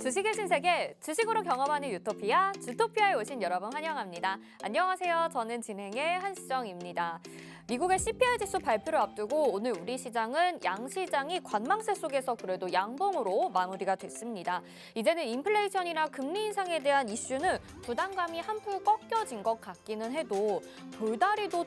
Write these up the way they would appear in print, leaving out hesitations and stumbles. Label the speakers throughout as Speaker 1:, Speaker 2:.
Speaker 1: 주식의 신세계, 주식으로 경험하는 유토피아, 주토피아에 오신 여러분 환영합니다. 안녕하세요. 저는 진행의 한수정입니다. 미국의 CPI 지수 발표를 앞두고 오늘 우리 시장은 양시장이 관망세 속에서 그래도 양봉으로 마무리가 됐습니다. 이제는 인플레이션이나 금리 인상에 대한 이슈는 부담감이 한풀 꺾여진 것 같기는 해도 돌다리도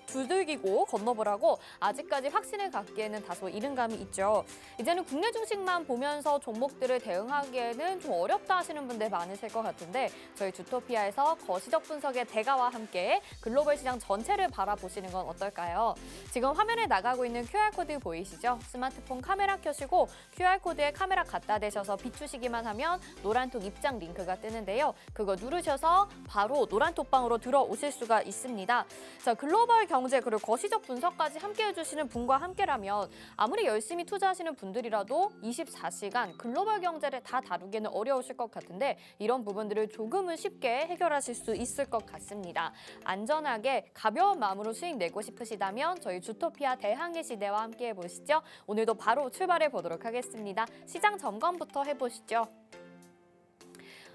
Speaker 1: 두들기고 건너보라고 아직까지 확신을 갖기에는 다소 이른 감이 있죠. 이제는 국내 주식만 보면서 종목들을 대응하기에는 좀 어렵다 하시는 분들 많으실 것 같은데 저희 주토피아에서 거시적 분석의 대가와 함께 글로벌 시장 전체를 바라보시는 건 어떨까요? 지금 화면에 나가고 있는 QR코드 보이시죠? 스마트폰 카메라 켜시고 QR코드에 카메라 갖다 대셔서 비추시기만 하면 노란톡 입장 링크가 뜨는데요. 그거 누르셔서 바로 노란톡방으로 들어오실 수가 있습니다. 자, 글로벌 경제 그리고 거시적 분석까지 함께 해주시는 분과 함께라면 아무리 열심히 투자하시는 분들이라도 24시간 글로벌 경제를 다 다루기는 어려우실 것 같은데 이런 부분들을 조금은 쉽게 해결하실 수 있을 것 같습니다. 안전하게 가벼운 마음으로 수익 내고 싶으시다면 저희 주토피아 대항해 시대와 함께 해보시죠. 오늘도 바로 출발해 보도록 하겠습니다. 시장 점검부터 해보시죠.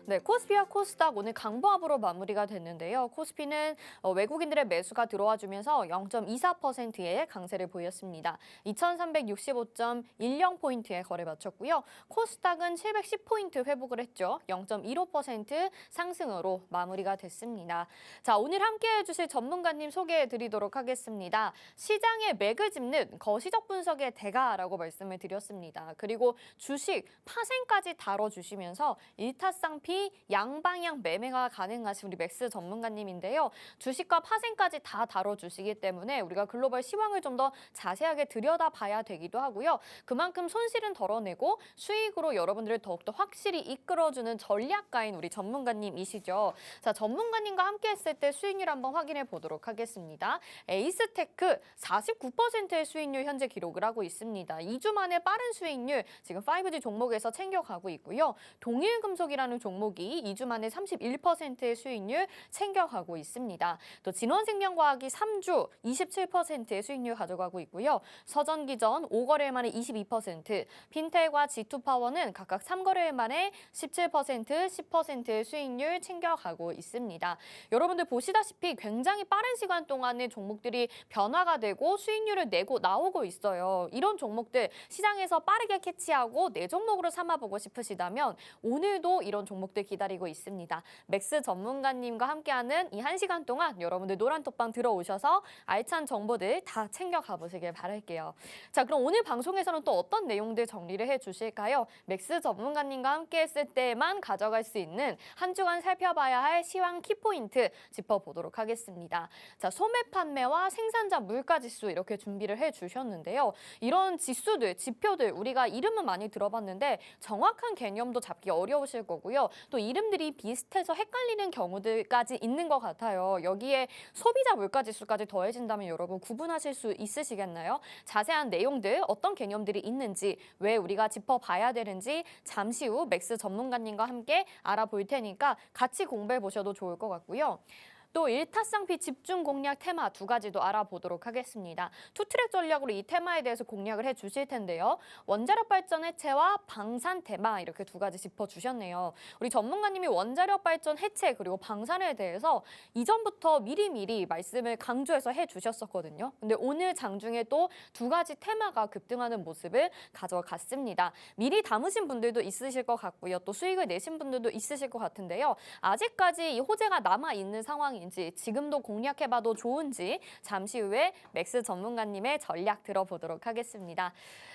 Speaker 1: 네, 코스피와 코스닥 오늘 강보합으로 마무리가 됐는데요. 코스피는 외국인들의 매수가 들어와주면서 0.24%의 강세를 보였습니다. 2365.10포인트에 거래 마쳤고요. 코스닥은 710포인트 회복을 했죠. 0.15% 상승으로 마무리가 됐습니다. 자, 오늘 함께해 주실 전문가님 소개해 드리도록 하겠습니다. 시장의 맥을 짚는 거시적 분석의 대가라고 말씀을 드렸습니다. 그리고 주식 파생까지 다뤄주시면서 일타쌍피 양방향 매매가 가능하신 우리 맥스 전문가님인데요. 주식과 파생까지 다 다뤄주시기 때문에 우리가 글로벌 시황을 좀 더 자세하게 들여다봐야 되기도 하고요. 그만큼 손실은 덜어내고 수익으로 여러분들을 더욱더 확실히 이끌어주는 전략가인 우리 전문가님이시죠. 자, 전문가님과 함께 했을 때 수익률 한번 확인해 보도록 하겠습니다. 에이스테크 49%의 수익률 현재 기록을 하고 있습니다. 2주 만에 빠른 수익률 지금 5G 종목에서 챙겨가고 있고요. 동일금속이라는 종목이 2주 만에 31%의 수익률 챙겨가고 있습니다. 또 진원생명과학이 3주 27%의 수익률 가져가고 있고요. 서전기전 5거래일 만에 22%, 핀텔과 G2파워는 각각 3거래일 만에 17%, 10%의 수익률 챙겨가고 있습니다. 여러분들 보시다시피 굉장히 빠른 시간 동안에 종목들이 변화가 되고 수익률을 내고 나오고 있어요. 이런 종목들 시장에서 빠르게 캐치하고 내 종목으로 삼아보고 싶으시다면 오늘도 이런 종목들 기다리고 있습니다. 맥스 전문가님과 함께하는 이 1시간 동안 여러분들 노란톡방 들어오셔서 알찬 정보들 다 챙겨가 보시길 바랄게요. 자, 그럼 오늘 방송에서는 또 어떤 내용들 정리를 해주실까요? 맥스 전문가님과 함께 했을 때만 가져갈 수 있는 한 주간 살펴봐야 할 시황 키포인트 짚어보도록 하겠습니다. 자, 소매 판매와 생산자 물가지수 이렇게 준비를 해주셨는데요. 이런 지수들, 지표들 우리가 이름은 많이 들어봤는데 정확한 개념도 잡기 어려우실 거고요. 또 이름들이 비슷해서 헷갈리는 경우들까지 있는 것 같아요. 여기에 소비자 물가지수까지 더해진다면 여러분 구분하실 수 있으시겠나요? 자세한 내용들, 어떤 개념들이 있는지, 왜 우리가 짚어봐야 되는지 잠시 후 맥스 전문가님과 함께 알아볼 테니까 같이 공부해 보셔도 좋을 것 같고요. 또 일타쌍피 집중 공략 테마 두 가지도 알아보도록 하겠습니다. 투트랙 전략으로 이 테마에 대해서 공략을 해주실 텐데요. 원자력 발전 해체와 방산 테마 이렇게 두 가지 짚어주셨네요. 우리 전문가님이 원자력 발전 해체 그리고 방산에 대해서 이전부터 미리미리 말씀을 강조해서 해주셨었거든요. 근데 오늘 장중에 또 두 가지 테마가 급등하는 모습을 가져갔습니다. 미리 담으신 분들도 있으실 것 같고요. 또 수익을 내신 분들도 있으실 것 같은데요. 아직까지 이 호재가 남아있는 상황인지 지금도 공략해봐도 좋은지 잠시 후에 맥스 전문가님의 전략 들어보도록 하겠습니다.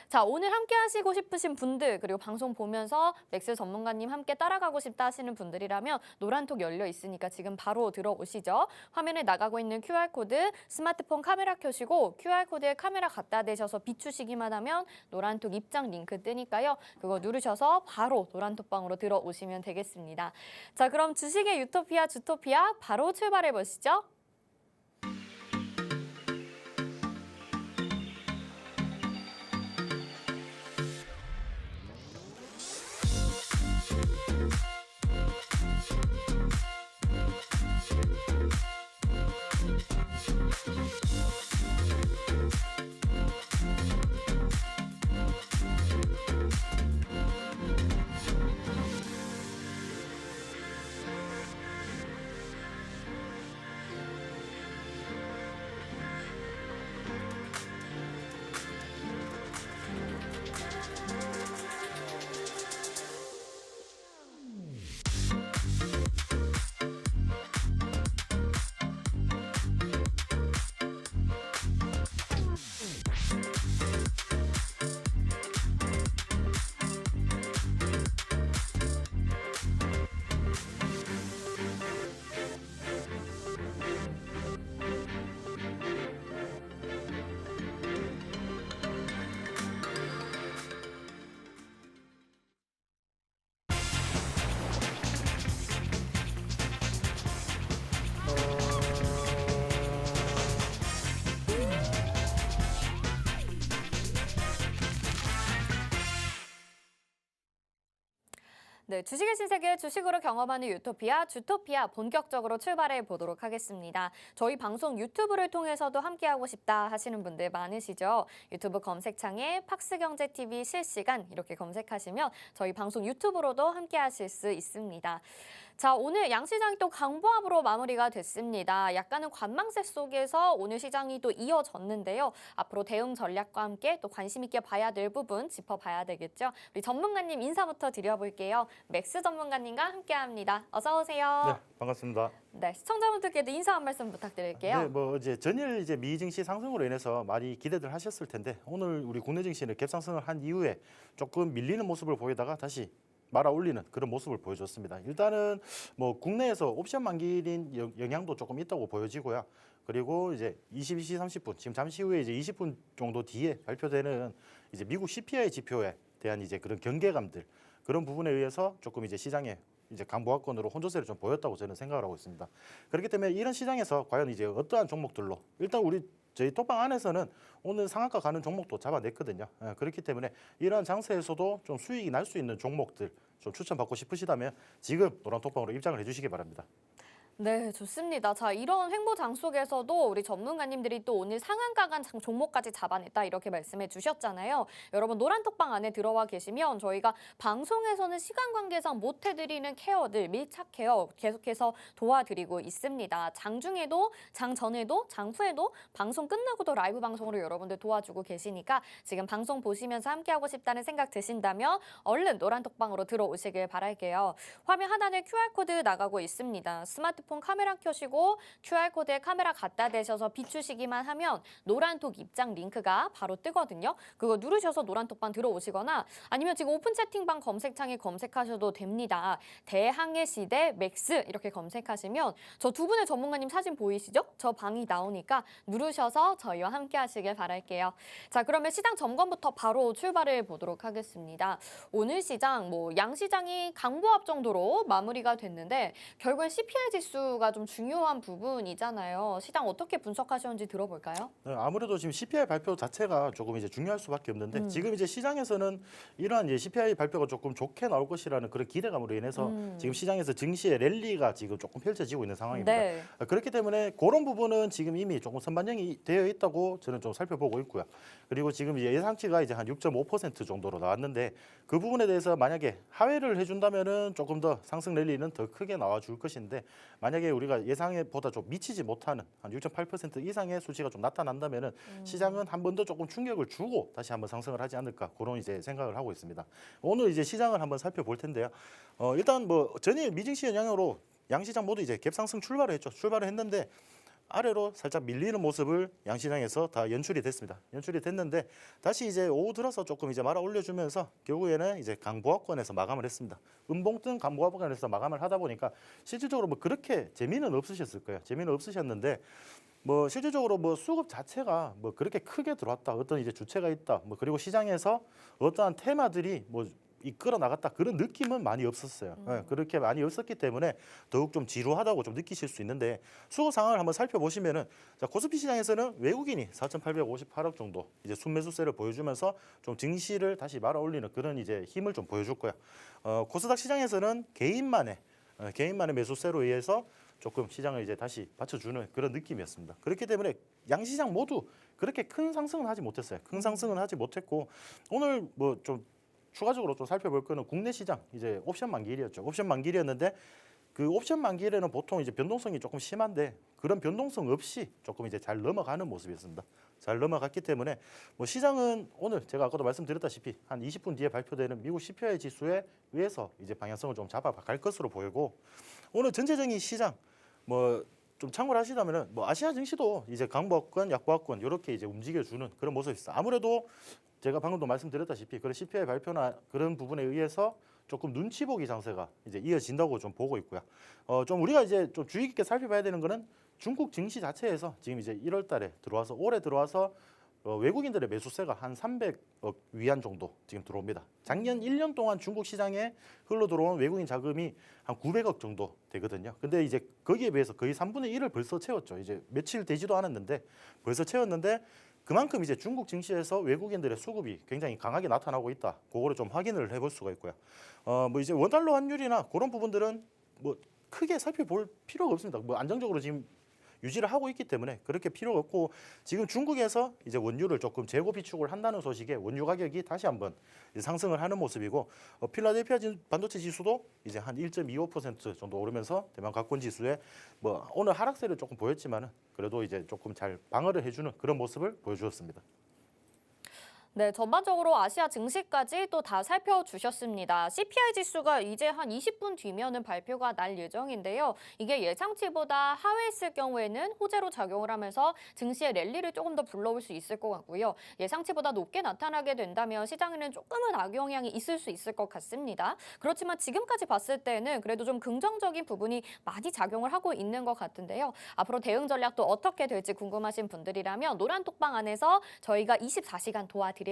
Speaker 1: 자, 오늘 함께 하시고 싶으신 분들 그리고 방송 보면서 맥스 전문가님 함께 따라가고 싶다 하시는 분들이라면 노란톡 열려 있으니까 지금 바로 들어오시죠. 화면에 나가고 있는 QR코드 스마트폰 카메라 켜시고 QR코드에 카메라 갖다 대셔서 비추시기만 하면 노란톡 입장 링크 뜨니까요. 그거 누르셔서 바로 노란톡방으로 들어오시면 되겠습니다. 자, 그럼 주식의 유토피아 주토피아 바로 출발해 보시죠. 네, 주식의 신세계 주식으로 경험하는 유토피아, 주토피아 본격적으로 출발해 보도록 하겠습니다. 저희 방송 유튜브를 통해서도 함께하고 싶다 하시는 분들 많으시죠? 유튜브 검색창에 팍스경제TV 실시간 이렇게 검색하시면 저희 방송 유튜브로도 함께하실 수 있습니다. 자, 오늘 양시장이 또 강보합으로 마무리가 됐습니다. 약간은 관망세 속에서 오늘 시장이 또 이어졌는데요. 앞으로 대응 전략과 함께 또 관심 있게 봐야 될 부분 짚어봐야 되겠죠. 우리 전문가님 인사부터 드려볼게요. 맥스 전문가님과 함께합니다. 어서 오세요.
Speaker 2: 네, 반갑습니다.
Speaker 1: 네, 시청자분들께도 인사 한 말씀 부탁드릴게요.
Speaker 2: 네, 뭐 이제 전일 이제 미 증시 상승으로 인해서 많이 기대들 하셨을 텐데 오늘 우리 국내 증시는 갭상승을 한 이후에 조금 밀리는 모습을 보이다가 다시 말아 올리는 그런 모습을 보여줬습니다. 일단은 뭐 국내에서 옵션 만기인 영향도 조금 있다고 보여지고요. 그리고 이제 22시 30분 지금 잠시 후에 이제 20분 정도 뒤에 발표되는 이제 미국 CPI 지표에 대한 이제 그런 경계감들 그런 부분에 의해서 조금 이제 시장에 이제 강보합권으로 혼조세를 좀 보였다고 저는 생각을 하고 있습니다. 그렇기 때문에 이런 시장에서 과연 이제 어떠한 종목들로 일단 저희 톡방 안에서는 오늘 상한가 가는 종목도 잡아냈거든요. 그렇기 때문에 이러한 장세에서도 좀 수익이 날 수 있는 종목들 좀 추천받고 싶으시다면 지금 노란 톡방으로 입장을 해주시기 바랍니다.
Speaker 1: 네, 좋습니다. 자, 이런 횡보장 속에서도 우리 전문가님들이 또 오늘 상한가 간 종목까지 잡아냈다 이렇게 말씀해 주셨잖아요. 여러분 노란톡방 안에 들어와 계시면 저희가 방송에서는 시간 관계상 못 해드리는 케어들, 밀착 케어 계속해서 도와드리고 있습니다. 장중에도, 장전에도, 장후에도 방송 끝나고도 라이브 방송으로 여러분들 도와주고 계시니까 지금 방송 보시면서 함께하고 싶다는 생각 드신다면 얼른 노란톡방으로 들어오시길 바랄게요. 화면 하단에 QR코드 나가고 있습니다. 스마트폰 카메라 켜시고 QR코드에 카메라 갖다 대셔서 비추시기만 하면 노란톡 입장 링크가 바로 뜨거든요. 그거 누르셔서 노란톡방 들어오시거나 아니면 지금 오픈 채팅방 검색창에 검색하셔도 됩니다. 대항해 시대 맥스 이렇게 검색하시면 저 두 분의 전문가님 사진 보이시죠? 저 방이 나오니까 누르셔서 저희와 함께 하시길 바랄게요. 자, 그러면 시장 점검부터 바로 출발해 보도록 하겠습니다. 오늘 시장 양시장이 강보합 정도로 마무리가 됐는데 결국엔 CPI 지수가 좀 중요한 부분이잖아요. 시장 어떻게 분석하셨는지 들어볼까요?
Speaker 2: 네, 아무래도 지금 CPI 발표 자체가 조금 이제 중요할 수밖에 없는데 지금 이제 시장에서는 이러한 이제 CPI 발표가 조금 좋게 나올 것이라는 그런 기대감으로 인해서 지금 시장에서 증시의 랠리가 지금 조금 펼쳐지고 있는 상황입니다.
Speaker 1: 네.
Speaker 2: 그렇기 때문에 그런 부분은 지금 이미 조금 선반영이 되어 있다고 저는 좀 살펴보고 있고요. 그리고 지금 이제 예상치가 이제 한 6.5% 정도로 나왔는데 그 부분에 대해서 만약에 하회를 해준다면은 조금 더 상승 랠리는 더 크게 나와줄 것인데 만약에 우리가 예상보다 좀 미치지 못하는 한 6.8% 이상의 수치가 좀 나타난다면은 시장은 한 번 더 조금 충격을 주고 다시 한번 상승을 하지 않을까 그런 이제 생각을 하고 있습니다. 오늘 이제 시장을 한번 살펴볼 텐데요. 일단 뭐 전일 미증시 영향으로 양시장 모두 이제 갭상승 출발을 했죠. 출발을 했는데 아래로 살짝 밀리는 모습을 양시장에서 다 연출이 됐습니다. 연출이 됐는데 다시 이제 오후 들어서 조금 이제 말아 올려주면서 결국에는 이제 강보합권에서 마감을 했습니다. 음봉 뜬 강보합권에서 마감을 하다 보니까 실질적으로 뭐 그렇게 재미는 없으셨을 거예요. 재미는 없으셨는데 뭐 실질적으로 뭐 수급 자체가 뭐 그렇게 크게 들어왔다. 어떤 이제 주체가 있다. 뭐 그리고 시장에서 어떠한 테마들이 뭐 이끌어 나갔다 그런 느낌은 많이 없었어요. 그렇게 많이 없었기 때문에 더욱 좀 지루하다고 좀 느끼실 수 있는데 수급 상황을 한번 살펴보시면은 자, 코스피 시장에서는 외국인이 4,858억 정도 이제 순매수세를 보여주면서 좀 증시를 다시 말아 올리는 그런 이제 힘을 좀 보여줬고요. 코스닥 시장에서는 개인만의 매수세로 의해서 조금 시장을 이제 다시 받쳐주는 그런 느낌이었습니다. 그렇기 때문에 양시장 모두 그렇게 큰 상승은 하지 못했어요. 큰 상승은 하지 못했고 오늘 뭐 좀 추가적으로 좀 살펴볼 거는 국내 시장 이제 옵션 만기일이었죠. 옵션 만기일이었는데 그 옵션 만기일에는 보통 이제 변동성이 조금 심한데 그런 변동성 없이 조금 이제 잘 넘어가는 모습이었습니다. 잘 넘어갔기 때문에 뭐 시장은 오늘 제가 아까도 말씀드렸다시피 한 20분 뒤에 발표되는 미국 CPI 지수에 의해서 이제 방향성을 좀 잡아갈 것으로 보이고 오늘 전체적인 시장 뭐 좀 참고를 하시다면은 뭐 아시아 증시도 이제 강보합권, 약보합권 이렇게 이제 움직여주는 그런 모습이 있어. 아무래도 제가 방금도 말씀드렸다시피 그런 CPI 발표나 그런 부분에 의해서 조금 눈치 보기 장세가 이제 이어진다고 좀 보고 있고요. 좀 우리가 이제 좀 주의 깊게 살펴봐야 되는 거는 중국 증시 자체에서 지금 이제 1월달에 들어와서 올해 들어와서 외국인들의 매수세가 한 300억 위안 정도 지금 들어옵니다. 작년 1년 동안 중국 시장에 흘러 들어온 외국인 자금이 한 900억 정도 되거든요. 근데 이제 거기에 비해서 거의 3분의 1을 벌써 채웠죠. 이제 며칠 되지도 않았는데 벌써 채웠는데 그만큼 이제 중국 증시에서 외국인들의 수급이 굉장히 강하게 나타나고 있다. 그거를 좀 확인을 해볼 수가 있고요. 뭐 이제 원달러 환율이나 그런 부분들은 뭐 크게 살펴볼 필요가 없습니다. 뭐 안정적으로 지금 유지를 하고 있기 때문에 그렇게 필요가 없고 지금 중국에서 이제 원유를 조금 재고 비축을 한다는 소식에 원유 가격이 다시 한번 이제 상승을 하는 모습이고 필라델피아 반도체 지수도 이제 한 1.25% 정도 오르면서 대만 각권 지수에 뭐 오늘 하락세를 조금 보였지만은 그래도 이제 조금 잘 방어를 해주는 그런 모습을 보여주었습니다.
Speaker 1: 네, 전반적으로 아시아 증시까지 또 다 살펴주셨습니다. CPI 지수가 이제 한 20분 뒤면은 발표가 날 예정인데요. 이게 예상치보다 하회했을 경우에는 호재로 작용을 하면서 증시의 랠리를 조금 더 불러올 수 있을 것 같고요. 예상치보다 높게 나타나게 된다면 시장에는 조금은 악영향이 있을 수 있을 것 같습니다. 그렇지만 지금까지 봤을 때는 그래도 좀 긍정적인 부분이 많이 작용을 하고 있는 것 같은데요. 앞으로 대응 전략도 어떻게 될지 궁금하신 분들이라면 노란톡방 안에서 저희가 24시간 도와드릴게요.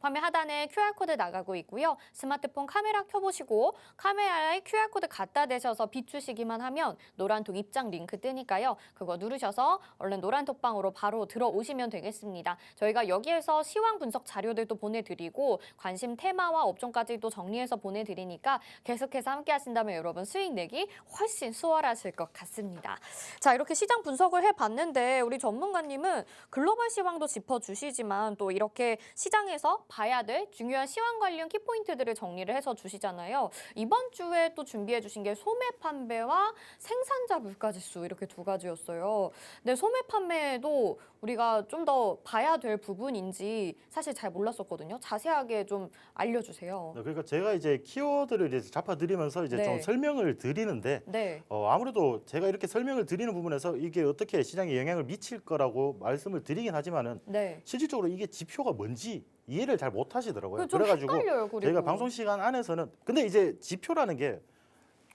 Speaker 1: 화면 하단에 QR코드 나가고 있고요. 스마트폰 카메라 켜보시고 카메라에 QR코드 갖다 대셔서 비추시기만 하면 노란톡 입장 링크 뜨니까요. 그거 누르셔서 얼른 노란톡방으로 바로 들어오시면 되겠습니다. 저희가 여기에서 시황 분석 자료들도 보내드리고 관심 테마와 업종까지도 정리해서 보내드리니까 계속해서 함께 하신다면 여러분 수익 내기 훨씬 수월하실 것 같습니다. 자, 이렇게 시장 분석을 해봤는데 우리 전문가님은 글로벌 시황도 짚어주시지만 또 이렇게 시장에서 봐야 될 중요한 시황 관련 키포인트들을 정리를 해서 주시잖아요. 이번 주에 또 준비해 주신 게 소매 판매와 생산자 물가지수 이렇게 두 가지였어요. 근데 소매 판매도 우리가 좀 더 봐야 될 부분인지 사실 잘 몰랐었거든요. 자세하게 좀 알려주세요.
Speaker 2: 네, 그러니까 제가 이제 키워드를 이제 잡아드리면서 이제
Speaker 1: 네.
Speaker 2: 좀 설명을 드리는데
Speaker 1: 네.
Speaker 2: 아무래도 제가 이렇게 설명을 드리는 부분에서 이게 어떻게 시장에 영향을 미칠 거라고 말씀을 드리긴 하지만은
Speaker 1: 네.
Speaker 2: 실질적으로 이게 지표가 뭔지 이해를 잘 못하시더라고요.
Speaker 1: 좀
Speaker 2: 그래가지고
Speaker 1: 헷갈려요. 그리고.
Speaker 2: 저희가 방송 시간 안에서는 근데 이제 지표라는 게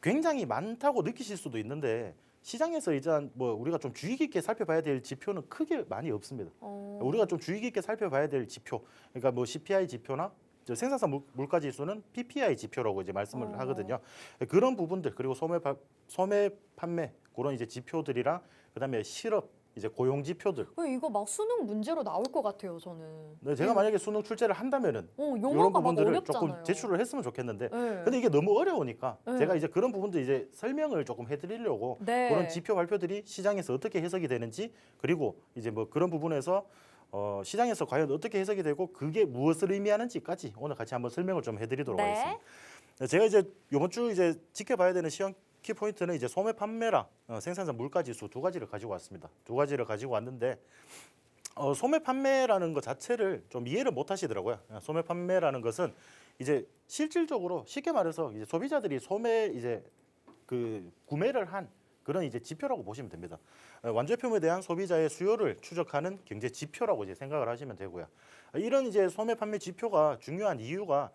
Speaker 2: 굉장히 많다고 느끼실 수도 있는데 시장에서 일단 뭐 우리가 좀 주의 깊게 살펴봐야 될 지표는 크게 많이 없습니다. 우리가 좀 주의 깊게 살펴봐야 될 지표, 그러니까 뭐 CPI 지표나 생산자 물가 지수는 PPI 지표라고 이제 말씀을 하거든요. 그런 부분들 그리고 소매 판매 그런 이제 지표들이랑 그다음에 실업 이제 고용 지표들.
Speaker 1: 이거 막 수능 문제로 나올 것 같아요, 저는.
Speaker 2: 네, 제가 만약에 수능 출제를 한다면은 이런
Speaker 1: 용어가 막
Speaker 2: 부분들을
Speaker 1: 어렵잖아요.
Speaker 2: 조금 제출을 했으면 좋겠는데,
Speaker 1: 네.
Speaker 2: 근데 이게 너무 어려우니까
Speaker 1: 네.
Speaker 2: 제가 이제 그런 부분들 이제 설명을 조금 해드리려고
Speaker 1: 네.
Speaker 2: 그런 지표 발표들이 시장에서 어떻게 해석이 되는지 그리고 이제 뭐 그런 부분에서 시장에서 과연 어떻게 해석이 되고 그게 무엇을 의미하는지까지 오늘 같이 한번 설명을 좀 해드리도록
Speaker 1: 네.
Speaker 2: 하겠습니다. 네, 제가 이제 이번 주 이제 지켜봐야 되는 시황 키 포인트는 이제 소매 판매랑 생산자 물가 지수 두 가지를 가지고 왔습니다. 두 가지를 가지고 왔는데 소매 판매라는 것 자체를 좀 이해를 못 하시더라고요. 소매 판매라는 것은 이제 실질적으로 쉽게 말해서 이제 소비자들이 소매 이제 그 구매를 한 그런 이제 지표라고 보시면 됩니다. 완제품에 대한 소비자의 수요를 추적하는 경제 지표라고 이제 생각을 하시면 되고요. 이런 이제 소매 판매 지표가 중요한 이유가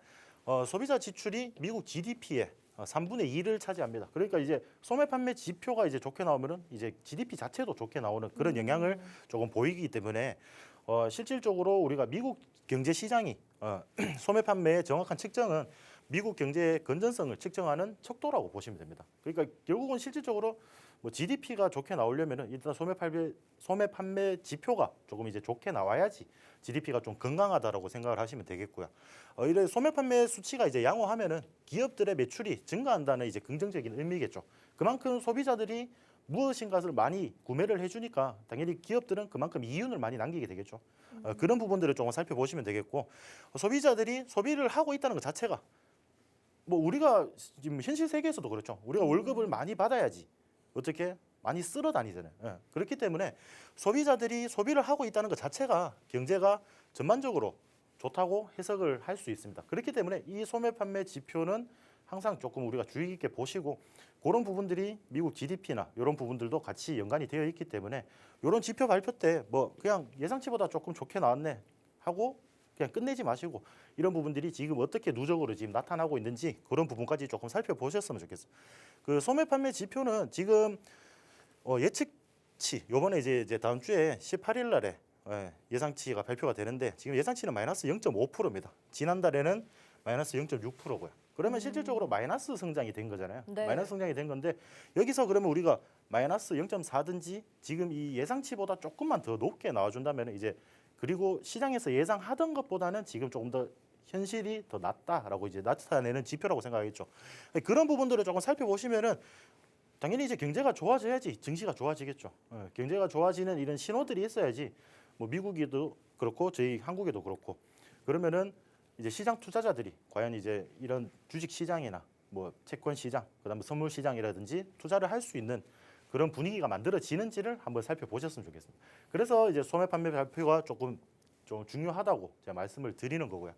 Speaker 2: 소비자 지출이 미국 GDP의 3분의 2를 차지합니다. 그러니까 이제 소매 판매 지표가 이제 좋게 나오면은 이제 GDP 자체도 좋게 나오는 그런 영향을 조금 보이기 때문에 실질적으로 우리가 미국 경제 시장이 소매 판매의 정확한 측정은 미국 경제의 건전성을 측정하는 척도라고 보시면 됩니다. 그러니까 결국은 실질적으로 뭐 GDP가 좋게 나오려면은 일단 소매 판매 지표가 조금 이제 좋게 나와야지 GDP가 좀 건강하다라고 생각을 하시면 되겠고요. 이래 소매 판매 수치가 이제 양호하면은 기업들의 매출이 증가한다는 이제 긍정적인 의미겠죠. 그만큼 소비자들이 무엇인가를 많이 구매를 해주니까 당연히 기업들은 그만큼 이윤을 많이 남기게 되겠죠. 그런 부분들을 조금 살펴보시면 되겠고 소비자들이 소비를 하고 있다는 것 자체가 뭐 우리가 지금 현실 세계에서도 그렇죠. 우리가 월급을 많이 받아야지 어떻게 많이 쓸어 다니잖아요. 그렇기 때문에 소비자들이 소비를 하고 있다는 것 자체가 경제가 전반적으로 좋다고 해석을 할 수 있습니다. 그렇기 때문에 이 소매 판매 지표는 항상 조금 우리가 주의 깊게 보시고 그런 부분들이 미국 GDP나 이런 부분들도 같이 연관이 되어 있기 때문에 이런 지표 발표 때 뭐 그냥 예상치보다 조금 좋게 나왔네 하고 그냥 끝내지 마시고 이런 부분들이 지금 어떻게 누적으로 지금 나타나고 있는지 그런 부분까지 조금 살펴보셨으면 좋겠어요. 그 소매 판매 지표는 지금 예측치 요번에 이제 다음 주에 18일 날에 예상치가 발표가 되는데 지금 예상치는 마이너스 0.5%입니다. 지난달에는 마이너스 0.6%고요. 그러면 실질적으로 마이너스 성장이 된 거잖아요.
Speaker 1: 네.
Speaker 2: 마이너스 성장이 된 건데 여기서 그러면 우리가 마이너스 0.4든지 지금 이 예상치보다 조금만 더 높게 나와준다면 이제 그리고 시장에서 예상하던 것보다는 지금 조금 더 현실이 더 낫다라고 이제 나타내는 지표라고 생각하겠죠. 그런 부분들을 조금 살펴보시면은 당연히 이제 경제가 좋아져야지 증시가 좋아지겠죠. 경제가 좋아지는 이런 신호들이 있어야지 뭐 미국에도 그렇고 저희 한국에도 그렇고 그러면은 이제 시장 투자자들이 과연 이제 이런 주식 시장이나 뭐 채권 시장, 그다음에 선물 시장이라든지 투자를 할 수 있는 그런 분위기가 만들어지는지를 한번 살펴보셨으면 좋겠습니다. 그래서 이제 소매 판매 발표가 조금 좀 중요하다고 제가 말씀을 드리는 거고요.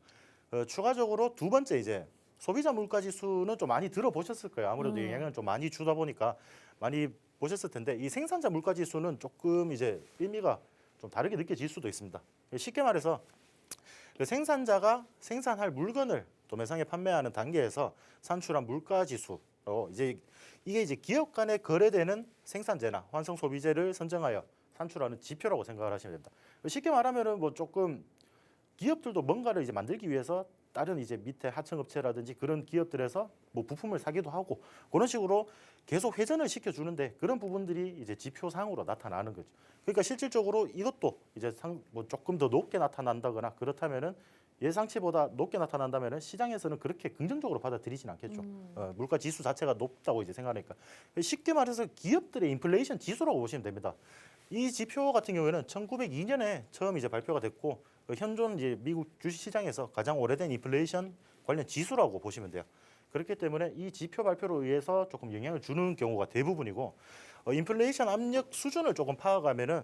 Speaker 2: 추가적으로 두 번째 이제 소비자 물가 지수는 좀 많이 들어보셨을 거예요. 아무래도 영향을 좀 많이 주다 보니까 많이 보셨을 텐데 이 생산자 물가 지수는 조금 이제 의미가 좀 다르게 느껴질 수도 있습니다. 쉽게 말해서 그 생산자가 생산할 물건을 도매상에 판매하는 단계에서 산출한 물가 지수로 이제 이게 이제 기업 간에 거래되는 생산재나 완성 소비재를 선정하여 산출하는 지표라고 생각을 하시면 됩니다. 쉽게 말하면은 뭐 조금 기업들도 뭔가를 이제 만들기 위해서 다른 이제 밑에 하청업체라든지 그런 기업들에서 뭐 부품을 사기도 하고 그런 식으로 계속 회전을 시켜주는데 그런 부분들이 이제 지표상으로 나타나는 거죠. 그러니까 실질적으로 이것도 이제 뭐 조금 더 높게 나타난다거나 그렇다면은 예상치보다 높게 나타난다면은 시장에서는 그렇게 긍정적으로 받아들이진 않겠죠. 물가 지수 자체가 높다고 이제 생각하니까 쉽게 말해서 기업들의 인플레이션 지수라고 보시면 됩니다. 이 지표 같은 경우에는 1902년에 처음 이제 발표가 됐고 현존 이제 미국 주식 시장에서 가장 오래된 인플레이션 관련 지수라고 보시면 돼요. 그렇기 때문에 이 지표 발표로 의해서 조금 영향을 주는 경우가 대부분이고 인플레이션 압력 수준을 조금 파악하면은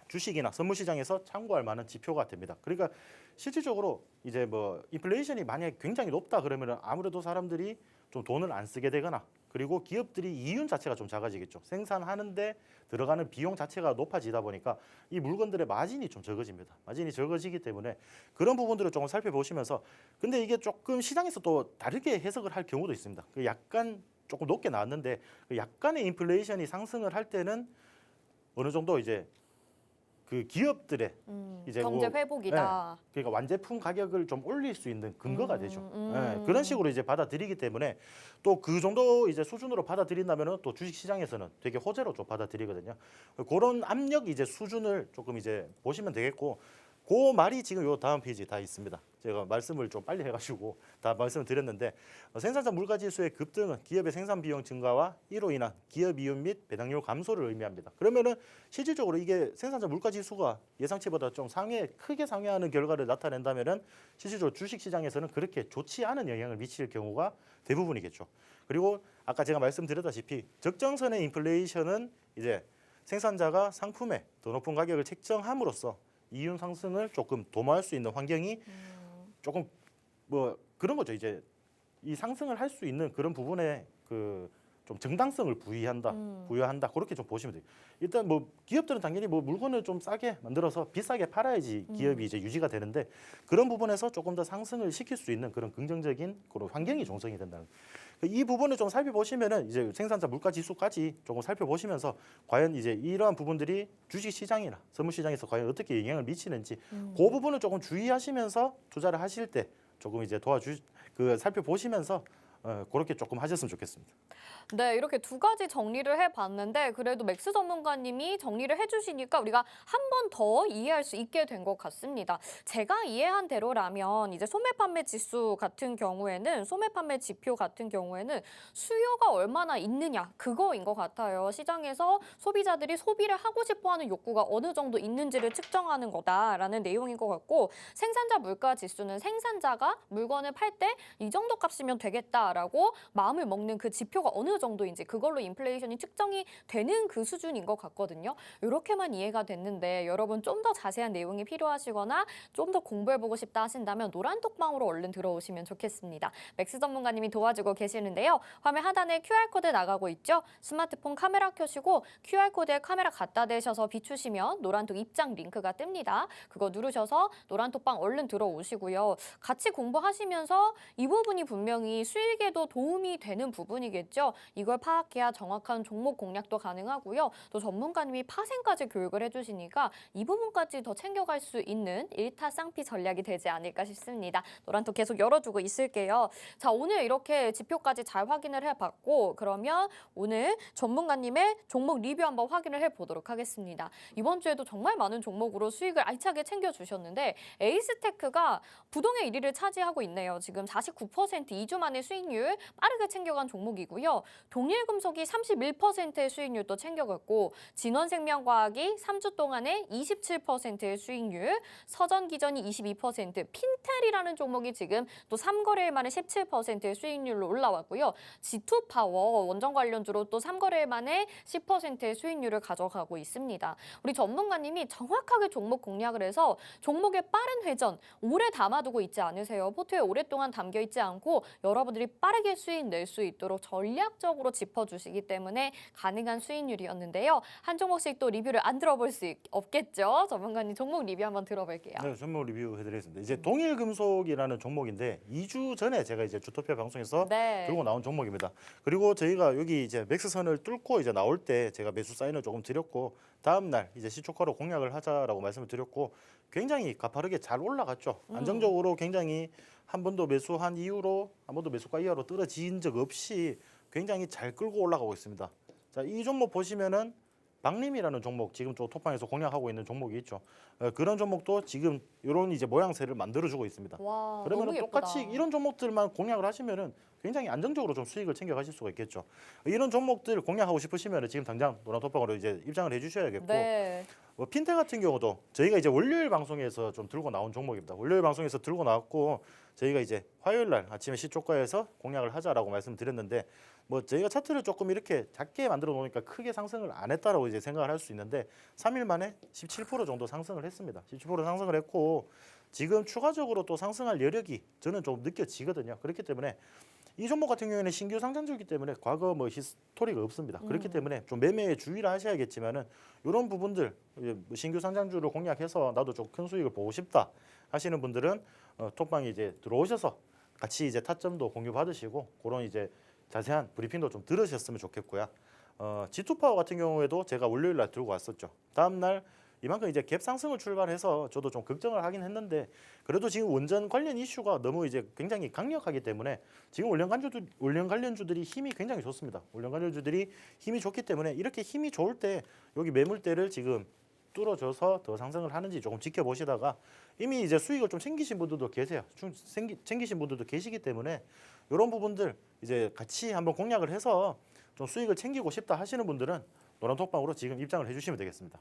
Speaker 2: 주식이나 선물 시장에서 참고할 만한 지표가 됩니다. 그러니까 실질적으로 이제 뭐 인플레이션이 만약에 굉장히 높다 그러면은 아무래도 사람들이 좀 돈을 안 쓰게 되거나 그리고 기업들이 이윤 자체가 좀 작아지겠죠. 생산하는데 들어가는 비용 자체가 높아지다 보니까 이 물건들의 마진이 좀 적어집니다. 마진이 적어지기 때문에 그런 부분들을 조금 살펴보시면서 근데 이게 조금 시장에서 또 다르게 해석을 할 경우도 있습니다. 그 약간 조금 높게 나왔는데 그 약간의 인플레이션이 상승을 할 때는 어느 정도 이제 그 기업들의 이제
Speaker 1: 경제
Speaker 2: 뭐,
Speaker 1: 회복이다.
Speaker 2: 그러니까 완제품 가격을 좀 올릴 수 있는 근거가 되죠. 그런 식으로 이제 받아들이기 때문에 또 그 정도 이제 수준으로 받아들인다면은 또 주식 시장에서는 되게 호재로 좀 받아들이거든요. 그런 압력 이제 수준을 조금 이제 보시면 되겠고 그 말이 지금 요 다음 페이지 다 있습니다. 제가 말씀을 좀 빨리 해가지고 다 말씀을 드렸는데 생산자 물가 지수의 급등은 기업의 생산 비용 증가와 이로 인한 기업 이윤 및 배당률 감소를 의미합니다. 그러면은 실질적으로 이게 생산자 물가 지수가 예상치보다 좀 크게 상회하는 결과를 나타낸다면은 실질적으로 주식 시장에서는 그렇게 좋지 않은 영향을 미칠 경우가 대부분이겠죠. 그리고 아까 제가 말씀드렸다시피 적정선의 인플레이션은 이제 생산자가 상품의 더 높은 가격을 책정함으로써 이윤 상승을 조금 도모할 수 있는 환경이 조금 뭐 그런 거죠. 이제 이 상승을 할 수 있는 그런 부분에 그 좀 정당성을 부여한다. 그렇게 좀 보시면 돼요. 일단 뭐 기업들은 당연히 뭐 물건을 좀 싸게 만들어서 비싸게 팔아야지 기업이 이제 유지가 되는데 그런 부분에서 조금 더 상승을 시킬 수 있는 그런 긍정적인 그런 환경이 조성이 된다는 거예요. 이 부분을 좀 살펴보시면은 이제 생산자 물가 지수까지 조금 살펴보시면서 과연 이제 이러한 부분들이 주식 시장이나 선물 시장에서 과연 어떻게 영향을 미치는지 그 부분을 조금 주의하시면서 투자를 하실 때 조금 이제 살펴보시면서 그렇게 조금 하셨으면 좋겠습니다.
Speaker 1: 네, 이렇게 두 가지 정리를 해봤는데 그래도 맥스 전문가님이 정리를 해주시니까 우리가 한 번 더 이해할 수 있게 된 것 같습니다. 제가 이해한 대로라면 이제 소매 판매 지수 같은 경우에는 소매 판매 지표 같은 경우에는 수요가 얼마나 있느냐 그거인 것 같아요. 시장에서 소비자들이 소비를 하고 싶어하는 욕구가 어느 정도 있는지를 측정하는 거다라는 내용인 것 같고 생산자 물가 지수는 생산자가 물건을 팔 때 이 정도 값이면 되겠다라고 마음을 먹는 그 지표가 어느 정도인지 그걸로 인플레이션이 측정이 되는 그 수준인 것 같거든요. 이렇게만 이해가 됐는데 여러분 좀 더 자세한 내용이 필요하시거나 좀 더 공부해보고 싶다 하신다면 노란톡방으로 얼른 들어오시면 좋겠습니다. 맥스 전문가님이 도와주고 계시는데요. 화면 하단에 QR코드 나가고 있죠. 스마트폰 카메라 켜시고 QR코드에 카메라 갖다 대셔서 비추시면 노란톡 입장 링크가 뜹니다. 그거 누르셔서 노란톡방 얼른 들어오시고요. 같이 공부하시면서 이 부분이 분명히 수익 수익에도 도움이 되는 부분이겠죠. 이걸 파악해야 정확한 종목 공략도 가능하고요. 또 전문가님이 파생까지 교육을 해주시니까 이 부분까지 더 챙겨갈 수 있는 일타쌍피 전략이 되지 않을까 싶습니다. 노란톡 계속 열어두고 있을게요. 자, 오늘 이렇게 지표까지 잘 확인을 해봤고 그러면 오늘 전문가님의 종목 리뷰 한번 확인을 해보도록 하겠습니다. 이번 주에도 정말 많은 종목으로 수익을 알차게 챙겨주셨는데 에이스테크가 부동의 1위를 차지하고 있네요. 지금 49% 2주 만에 수익률 빠르게 챙겨간 종목이고요. 동일금속이 31%의 수익률도 챙겨갔고 진원생명과학이 3주 동안에 27%의 수익률, 서전기전이 22%, 핀텔이라는 종목이 지금 또 3거래일 만에 17%의 수익률로 올라왔고요. G2파워 원전 관련주로 또 3거래일 만에 10%의 수익률을 가져가고 있습니다. 우리 전문가님이 정확하게 종목 공략을 해서 종목의 빠른 회전 오래 담아두고 있지 않으세요. 포트에 오랫동안 담겨 있지 않고 여러분들이 빠르게 수익 낼 수 있도록 전략적으로 짚어주시기 때문에 가능한 수익률이었는데요. 한 종목씩 또 리뷰를 안 들어볼 수 없겠죠. 전문가님 종목 리뷰 한번 들어볼게요.
Speaker 2: 네, 종목 리뷰 해드리겠습니다. 이제 동일금속이라는 종목인데 2주 전에 제가 이제 주토피아 방송에서
Speaker 1: 네.
Speaker 2: 들고 나온 종목입니다. 그리고 저희가 여기 이제 맥스선을 뚫고 이제 나올 때 제가 매수 사인을 조금 드렸고 다음 날 이제 시초가로 공략을 하자라고 말씀을 드렸고 굉장히 가파르게 잘 올라갔죠. 안정적으로 굉장히 한 번도 매수한 이후로 한 번도 매수가 이하로 떨어진 적 없이 굉장히 잘 끌고 올라가고 있습니다. 자, 이 종목 보시면은 박림이라는 종목 지금 또 톡방에서 공략하고 있는 종목이 있죠. 그런 종목도 지금 이런 이제 모양새를 만들어주고 있습니다.
Speaker 1: 와,
Speaker 2: 그러면
Speaker 1: 너무 예쁘다.
Speaker 2: 똑같이 이런 종목들만 공략을 하시면은 굉장히 안정적으로 좀 수익을 챙겨가실 수가 있겠죠. 이런 종목들 공략하고 싶으시면 지금 당장 노란 톡방으로 이제 입장을 해주셔야겠고,
Speaker 1: 네.
Speaker 2: 핀텍 같은 경우도 저희가 이제 월요일 방송에서 좀 들고 나온 종목입니다. 월요일 방송에서 들고 나왔고 저희가 이제 화요일 날 아침에 시초가에서 공략을 하자라고 말씀드렸는데 뭐 저희가 차트를 조금 이렇게 작게 만들어 놓으니까 크게 상승을 안 했다라고 이제 생각을 할 수 있는데 3일 만에 17% 정도 상승을 했습니다. 17% 상승을 했고 지금 추가적으로 또 상승할 여력이 저는 좀 느껴지거든요. 그렇기 때문에 이 종목 같은 경우에는 신규 상장주이기 때문에 과거 뭐 히스토리가 없습니다. 그렇기 때문에 좀 매매에 주의를 하셔야겠지만은 이런 부분들 이제 뭐 신규 상장주를 공략해서 나도 좀 큰 수익을 보고 싶다 하시는 분들은 톡방에 이제 들어오셔서 같이 이제 타점도 공유 받으시고 그런 이제 자세한 브리핑도 좀 들으셨으면 좋겠고요. G2파워 같은 경우에도 제가 월요일 날 들고 왔었죠. 다음 날 이만큼 이제 갭 상승을 출발해서 저도 좀 걱정을 하긴 했는데 그래도 지금 원전 관련 이슈가 너무 이제 굉장히 강력하기 때문에 지금 원전 관련주들이 힘이 굉장히 좋습니다. 원전 관련주들이 힘이 좋기 때문에 이렇게 힘이 좋을 때 여기 매물대를 지금 뚫어줘서 더 상승을 하는지 조금 지켜보시다가 이미 이제 수익을 좀 챙기신 분들도 계세요. 챙기신 분들도 계시기 때문에 이런 부분들 이제 같이 한번 공략을 해서 좀 수익을 챙기고 싶다 하시는 분들은 노란톡방으로 지금 입장을 해주시면 되겠습니다.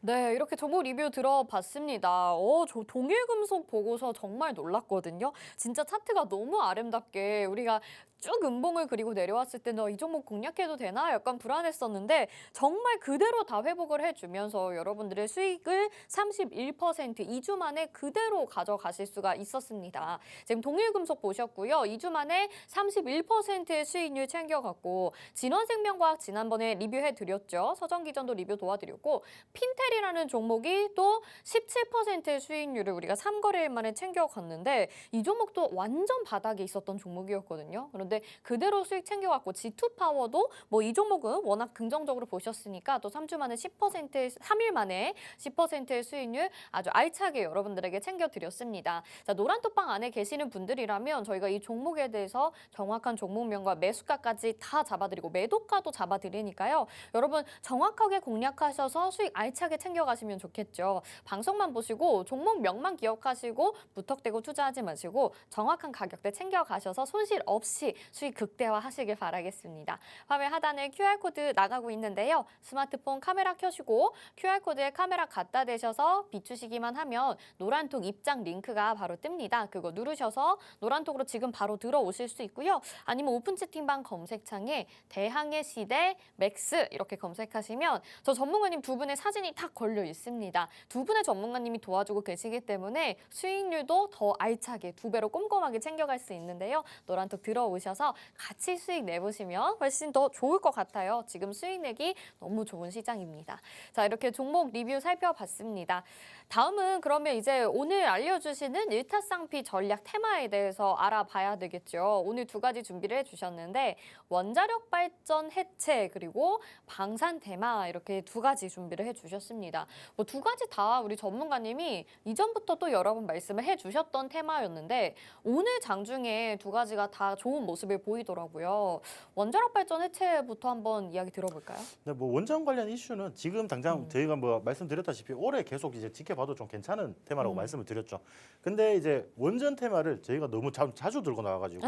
Speaker 1: 네, 이렇게 종목 리뷰 들어봤습니다. 저 동일금속 보고서 정말 놀랐거든요. 진짜 차트가 너무 아름답게 우리가 쭉 음봉을 그리고 내려왔을 때는 이 종목 공략해도 되나 약간 불안했었는데 정말 그대로 다 회복을 해주면서 여러분들의 수익을 31% 2주 만에 그대로 가져가실 수가 있었습니다. 지금 동일금속 보셨고요. 2주 만에 31%의 수익률 챙겨갔고 진원생명과학 지난번에 리뷰해드렸죠. 서전기전도 리뷰 도와드렸고 핀텔이라는 종목이 또 17%의 수익률을 우리가 3거래일 만에 챙겨갔는데 이 종목도 완전 바닥에 있었던 종목이었거든요. 그런데 그대로 수익 챙겨갔고 G2파워도 뭐 이 종목은 워낙 긍정적으로 보셨으니까 또 3주 만에 3일 만에 10%의 수익률 아주 알차게 여러분들에게 챙겨드렸습니다. 자, 노란톡방 안에 계시는 분들이라면 저희가 이 종목에 대해서 정확한 종목명과 매수가까지 다 잡아드리고 매도가도 잡아드리니까요. 여러분 정확하게 공략하셔서 수익 알차게 챙겨가시면 좋겠죠. 방송만 보시고 종목명만 기억하시고 무턱대고 투자하지 마시고 정확한 가격대 챙겨가셔서 손실 없이 수익 극대화하시길 바라겠습니다. 화면 하단에 QR코드 나가고 있는데요. 스마트폰 카메라 켜시고 QR코드에 카메라 갖다 대셔서 비추시기만 하면 노란톡 입장 링크가 바로 뜹니다. 그거 누르셔서 노란톡으로 지금 바로 들어오실 수 있고요. 아니면 오픈 채팅방 검색창에 대항해 시대 맥스 이렇게 검색하시면 저 전문가님 두 분의 사진이 다 딱 걸려 있습니다. 두 분의 전문가님이 도와주고 계시기 때문에 수익률도 더 알차게 2배로 꼼꼼하게 챙겨갈 수 있는데요. 노란톡 들어오셔서 같이 수익 내보시면 훨씬 더 좋을 것 같아요. 지금 수익 내기 너무 좋은 시장입니다. 자, 이렇게 종목 리뷰 살펴봤습니다. 다음은 그러면 이제 오늘 알려주시는 일타쌍피 전략 테마에 대해서 알아봐야 되겠죠. 오늘 2가지 준비를 해주셨는데 원자력 발전 해체 그리고 방산 테마 이렇게 2가지 준비를 해주셨습니다. 뭐 2가지 다 우리 전문가님이 이전부터 또 여러 번 말씀을 해주셨던 테마였는데 오늘 장중에 2가지가 다 좋은 모습을 보이더라고요. 원자력 발전 해체부터 한번 이야기 들어볼까요?
Speaker 2: 네, 뭐 원전 관련 이슈는 지금 당장 저희가 뭐 말씀드렸다시피 올해 계속 이제 지켜봐도 좀 괜찮은 테마라고 말씀을 드렸죠. 근데 이제 원전 테마를 저희가 너무 자주 들고 나와가지고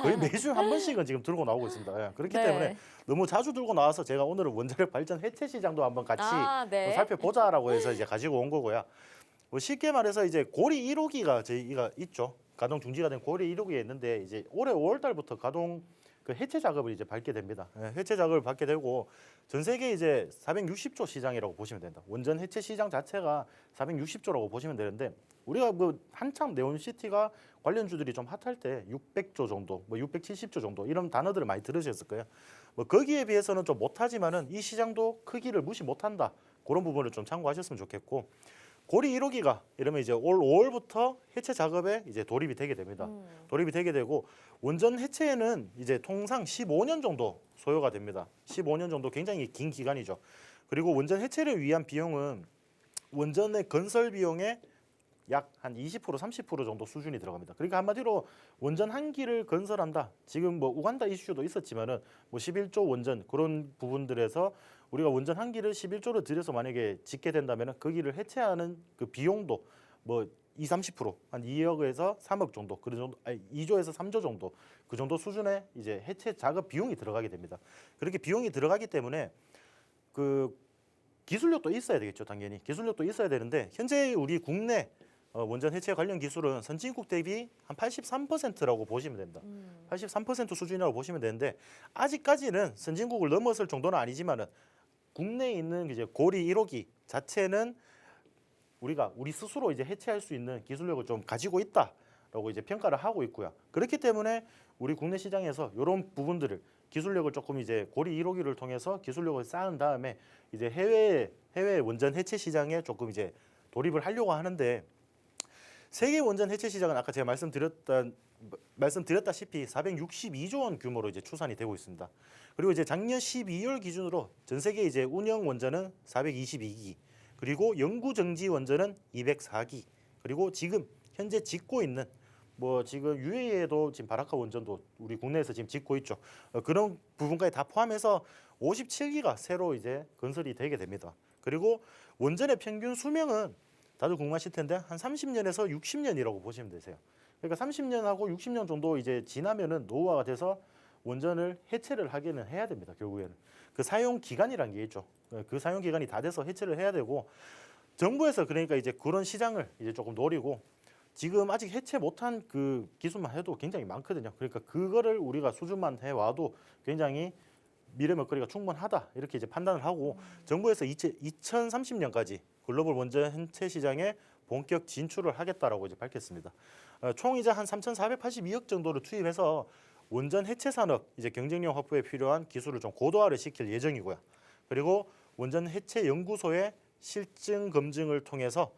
Speaker 2: 거의 매주 한 번씩은 지금 들고 나오고 있습니다. 예, 그렇기
Speaker 1: 네.
Speaker 2: 때문에 너무 자주 들고 나와서 제가 오늘은 원자력 발전 해체 시장도 한번 같이
Speaker 1: 네.
Speaker 2: 살펴보자라고 해서 이제 가지고 온 거고요. 뭐 쉽게 말해서 이제 고리 1호기가 저희가 있죠. 가동 중지가 된 고리 1호기에 있는데 이제 올해 5월 달부터 가동 그 해체 작업을 이제 밟게 됩니다. 예, 해체 작업을 받게 되고 전 세계 이제 460조 시장이라고 보시면 된다. 원전 해체 시장 자체가 460조라고 보시면 되는데 우리가 뭐 한참 네온시티가 관련주들이 좀 핫할 때 600조 정도, 뭐 670조 정도 이런 단어들을 많이 들으셨을 거예요. 뭐 거기에 비해서는 좀 못하지만은 이 시장도 크기를 무시 못한다. 그런 부분을 좀 참고하셨으면 좋겠고. 고리 1호기가 이러면 이제 올 5월부터 해체 작업에 이제 돌입이 되게 됩니다. 돌입이 되게 되고 원전 해체에는 이제 통상 15년 정도 소요가 됩니다. 15년 정도 굉장히 긴 기간이죠. 그리고 원전 해체를 위한 비용은 원전의 건설 비용의 약 한 20% 30% 정도 수준이 들어갑니다. 그러니까 한마디로 원전 한 기를 건설한다. 지금 뭐 우간다 이슈도 있었지만은 뭐 11조 원전 그런 부분들에서 우리가 원전 한 기를 11조를 들여서 만약에 짓게 된다면은 그 기를 해체하는 그 비용도 뭐 20, 30%, 한 2억에서 3억 정도, 그 정도, 아니 2조에서 3조 정도 그 정도 수준의 이제 해체 작업 비용이 들어가게 됩니다. 그렇게 비용이 들어가기 때문에 그 기술력도 있어야 되겠죠, 당연히. 기술력도 있어야 되는데 현재 우리 국내 원전 해체 관련 기술은 선진국 대비 한 83%라고 보시면 됩니다. 83% 수준이라고 보시면 되는데 아직까지는 선진국을 넘어설 정도는 아니지만은 국내에 있는 이제 고리 1호기 자체는 우리 스스로 이제 해체할 수 있는 기술력을 좀 가지고 있다라고 이제 평가를 하고 있고요. 그렇기 때문에 우리 국내 시장에서 이런 부분들을 기술력을 조금 이제 고리 1호기를 통해서 기술력을 쌓은 다음에 이제 해외 원전 해체 시장에 조금 이제 돌입을 하려고 하는데 세계 원전 해체 시장은 아까 제가 말씀드렸다시피 462조 원 규모로 이제 추산이 되고 있습니다. 그리고 이제 작년 12월 기준으로 전 세계 이제 운영 원전은 422기, 그리고 영구 정지 원전은 204기, 그리고 지금 현재 짓고 있는 뭐 지금 UAE에도 지금 바라카 원전도 우리 국내에서 지금 짓고 있죠. 그런 부분까지 다 포함해서 57기가 새로 이제 건설이 되게 됩니다. 그리고 원전의 평균 수명은 다들 궁금하실 텐데 한 30년에서 60년이라고 보시면 되세요. 그러니까 30년하고 60년 정도 이제 지나면은 노후화가 돼서 원전을 해체를 하기는 해야 됩니다. 결국에는 그 사용 기간이란 게 있죠. 그 사용 기간이 다 돼서 해체를 해야 되고 정부에서 그러니까 이제 그런 시장을 이제 조금 노리고 지금 아직 해체 못한 그 기술만 해도 굉장히 많거든요. 그러니까 그거를 우리가 수준만 해와도 굉장히 미래 먹거리가 충분하다 이렇게 이제 판단을 하고 정부에서 2030년까지 글로벌 원전 해체 시장에 본격 진출을 하겠다라고 이제 밝혔습니다. 총 이제 한 3,482억 정도를 투입해서 원전 해체 산업 이제 경쟁력 확보에 필요한 기술을 좀 고도화를 시킬 예정이고요. 그리고 원전 해체 연구소의 실증 검증을 통해서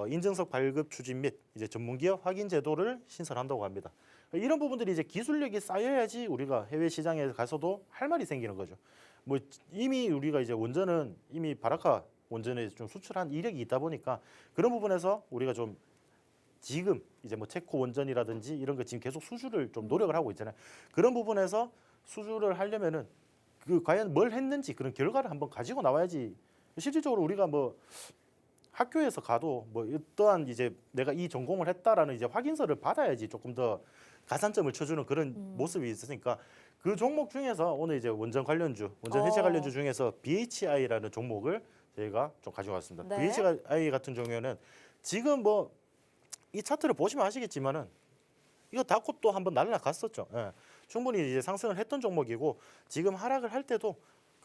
Speaker 2: 인증서 발급 추진 및 이제 전문기업 확인 제도를 신설한다고 합니다. 이런 부분들이 이제 기술력이 쌓여야지 우리가 해외 시장에 가서도 할 말이 생기는 거죠. 뭐 이미 우리가 이제 원전은 이미 바라카 원전에 좀 수출한 이력이 있다 보니까 그런 부분에서 우리가 좀 지금 이제 뭐 체코 원전이라든지 이런 거 지금 계속 수주를 좀 노력을 하고 있잖아요. 그런 부분에서 수주를 하려면은 그 과연 뭘 했는지 그런 결과를 한번 가지고 나와야지. 실질적으로 우리가 뭐 학교에서 가도 뭐 어떠한 이제 내가 이 전공을 했다라는 이제 확인서를 받아야지 조금 더 가산점을 쳐주는 그런 모습이 있으니까 그 종목 중에서 오늘 이제 원전 관련주, 원전 해체 관련주 중에서 BHI라는 종목을 저희가 좀 가져왔습니다.
Speaker 1: 네.
Speaker 2: BHI 같은 경우에는 지금 뭐 이 차트를 보시면 아시겠지만은 이거 닫고 또 한번 날라갔었죠. 예. 충분히 이제 상승을 했던 종목이고 지금 하락을 할 때도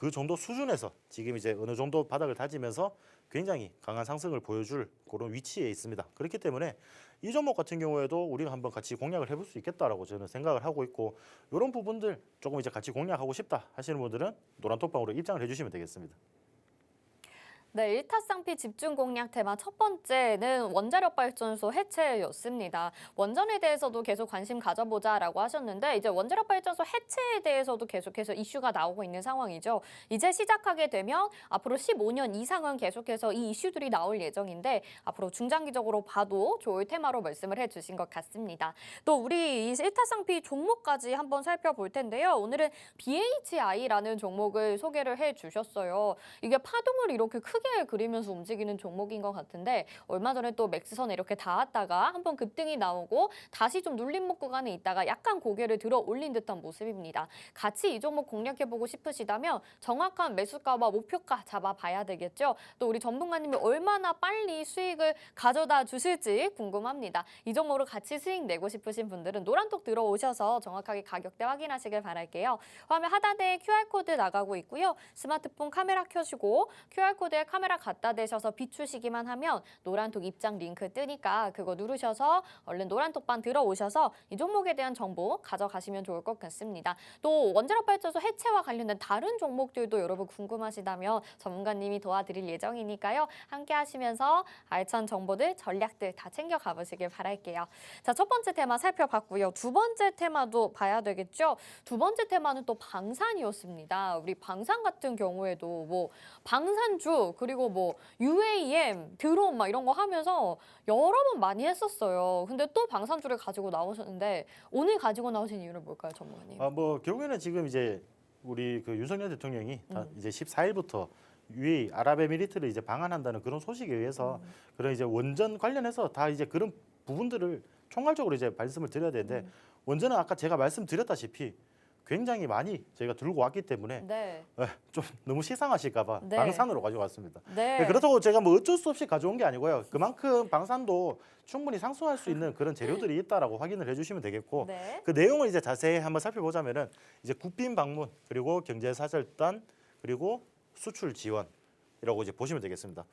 Speaker 2: 그 정도 수준에서 지금 이제 어느 정도 바닥을 다지면서 굉장히 강한 상승을 보여줄 그런 위치에 있습니다. 그렇기 때문에 이 종목 같은 경우에도 우리가 한번 같이 공략을 해볼 수 있겠다라고 저는 생각을 하고 있고, 이런 부분들 조금 이제 같이 공략하고 싶다 하시는 분들은 노란톡방으로 입장을 해주시면 되겠습니다.
Speaker 1: 네, 일타쌍피 집중 공략 테마 첫 번째는 원자력 발전소 해체였습니다. 원전에 대해서도 계속 관심 가져보자라고 하셨는데 이제 원자력 발전소 해체에 대해서도 계속해서 이슈가 나오고 있는 상황이죠. 이제 시작하게 되면 앞으로 15년 이상은 계속해서 이 이슈들이 나올 예정인데 앞으로 중장기적으로 봐도 좋을 테마로 말씀을 해주신 것 같습니다. 또 우리 이 일타쌍피 종목까지 한번 살펴볼 텐데요. 오늘은 BHI라는 종목을 소개를 해주셨어요. 이게 파동을 이렇게 크게 그리면서 움직이는 종목인 것 같은데 얼마 전에 또 맥스선에 이렇게 닿았다가 한번 급등이 나오고 다시 좀 눌림목 구간에 있다가 약간 고개를 들어 올린 듯한 모습입니다. 같이 이 종목 공략해보고 싶으시다면 정확한 매수가와 목표가 잡아봐야 되겠죠. 또 우리 전문가님이 얼마나 빨리 수익을 가져다 주실지 궁금합니다. 이 종목으로 같이 수익 내고 싶으신 분들은 노란톡 들어오셔서 정확하게 가격대 확인하시길 바랄게요. 화면 하단에 QR코드 나가고 있고요. 스마트폰 카메라 켜시고 QR코드에 카메라 갖다 대셔서 비추시기만 하면 노란톡 입장 링크 뜨니까 그거 누르셔서 얼른 노란톡방 들어오셔서 이 종목에 대한 정보 가져가시면 좋을 것 같습니다. 또 원자력 발전소 해체와 관련된 다른 종목들도 여러분 궁금하시다면 전문가님이 도와드릴 예정이니까요. 함께 하시면서 알찬 정보들, 전략들 다 챙겨 가보시길 바랄게요. 자, 첫 번째 테마 살펴봤고요. 두 번째 테마도 봐야 되겠죠. 두 번째 테마는 또 방산이었습니다. 우리 방산 같은 경우에도 뭐 방산주 그리고 뭐 UAM, 드론 막 이런 거 하면서 여러 번 많이 했었어요. 근데 또 방산주를 가지고 나오셨는데 오늘 가지고 나오신 이유는 뭘까요, 전문가님?
Speaker 2: 뭐 결국에는 지금 이제 우리 그 윤석열 대통령이 이제 14일부터 UAE 아랍에미리트를 이제 방한한다는 그런 소식에 의해서 그런 이제 원전 관련해서 다 이제 그런 부분들을 총괄적으로 이제 말씀을 드려야 되는데 원전은 아까 제가 말씀드렸다시피 굉장히 많이 저희가 들고 왔기 때문에
Speaker 1: 네.
Speaker 2: 좀 너무 시상하실까봐
Speaker 1: 네.
Speaker 2: 방산으로 가지고 왔습니다.
Speaker 1: 네.
Speaker 2: 그렇다고 제가 뭐 어쩔 수 없이 가져온 게 아니고요. 그만큼 방산도 충분히 상승할 수 있는 그런 재료들이 있다라고 확인을 해주시면 되겠고,
Speaker 1: 네.
Speaker 2: 그 내용을 이제 자세히 한번 살펴보자면은 이제 국빈 방문 그리고 경제사절단 그리고 수출 지원이라고 이제 보시면 되겠습니다.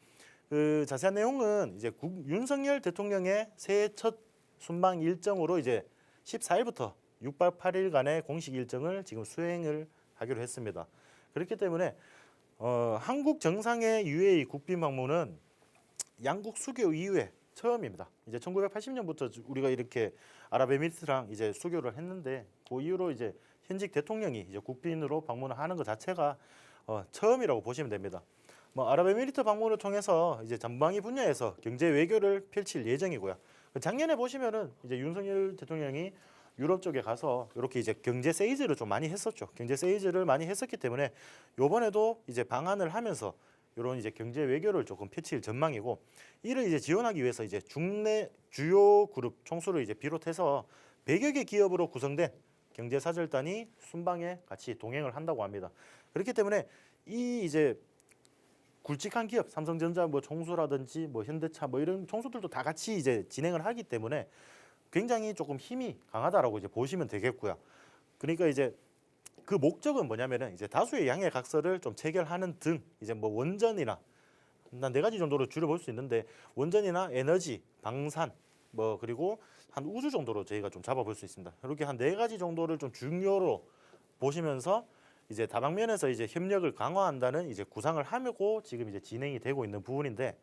Speaker 2: 그 자세한 내용은 이제 윤석열 대통령의 새해 첫 순방 일정으로 이제 14일부터 6박 8일간의 공식 일정을 지금 수행을 하기로 했습니다. 그렇기 때문에 한국 정상의 UAE 국빈 방문은 양국 수교 이후에 처음입니다. 이제 1980년부터 우리가 이렇게 아랍에미리트랑 이제 수교를 했는데 그 이후로 이제 현직 대통령이 이제 국빈으로 방문을 하는 것 자체가 처음이라고 보시면 됩니다. 뭐 아랍에미리트 방문을 통해서 이제 전방위 분야에서 경제 외교를 펼칠 예정이고요. 작년에 보시면은 이제 윤석열 대통령이 유럽 쪽에 가서 이렇게 이제 경제 세이즈를 좀 많이 했었죠. 경제 세이즈를 많이 했었기 때문에 이번에도 이제 방한을 하면서 이런 이제 경제 외교를 조금 펼칠 전망이고, 이를 이제 지원하기 위해서 이제 국내 주요 그룹 총수를 이제 비롯해서 100여 개 기업으로 구성된 경제사절단이 순방에 같이 동행을 한다고 합니다. 그렇기 때문에 이 이제 굵직한 기업, 삼성전자 뭐 총수라든지 뭐 현대차 뭐 이런 총수들도 다 같이 이제 진행을 하기 때문에 굉장히 조금 힘이 강하다라고 이제 보시면 되겠고요. 그러니까 이제 그 목적은 뭐냐면은 이제 다수의 양해 각서를 좀 체결하는 등 이제 뭐 원전이나 한 4가지 정도로 줄여볼 수 있는데 원전이나 에너지, 방산 뭐 그리고 한 우주 정도로 저희가 좀 잡아볼 수 있습니다. 이렇게 한 4가지 정도를 좀 중요로 보시면서 이제 다방면에서 이제 협력을 강화한다는 이제 구상을 하고 지금 이제 진행이 되고 있는 부분인데,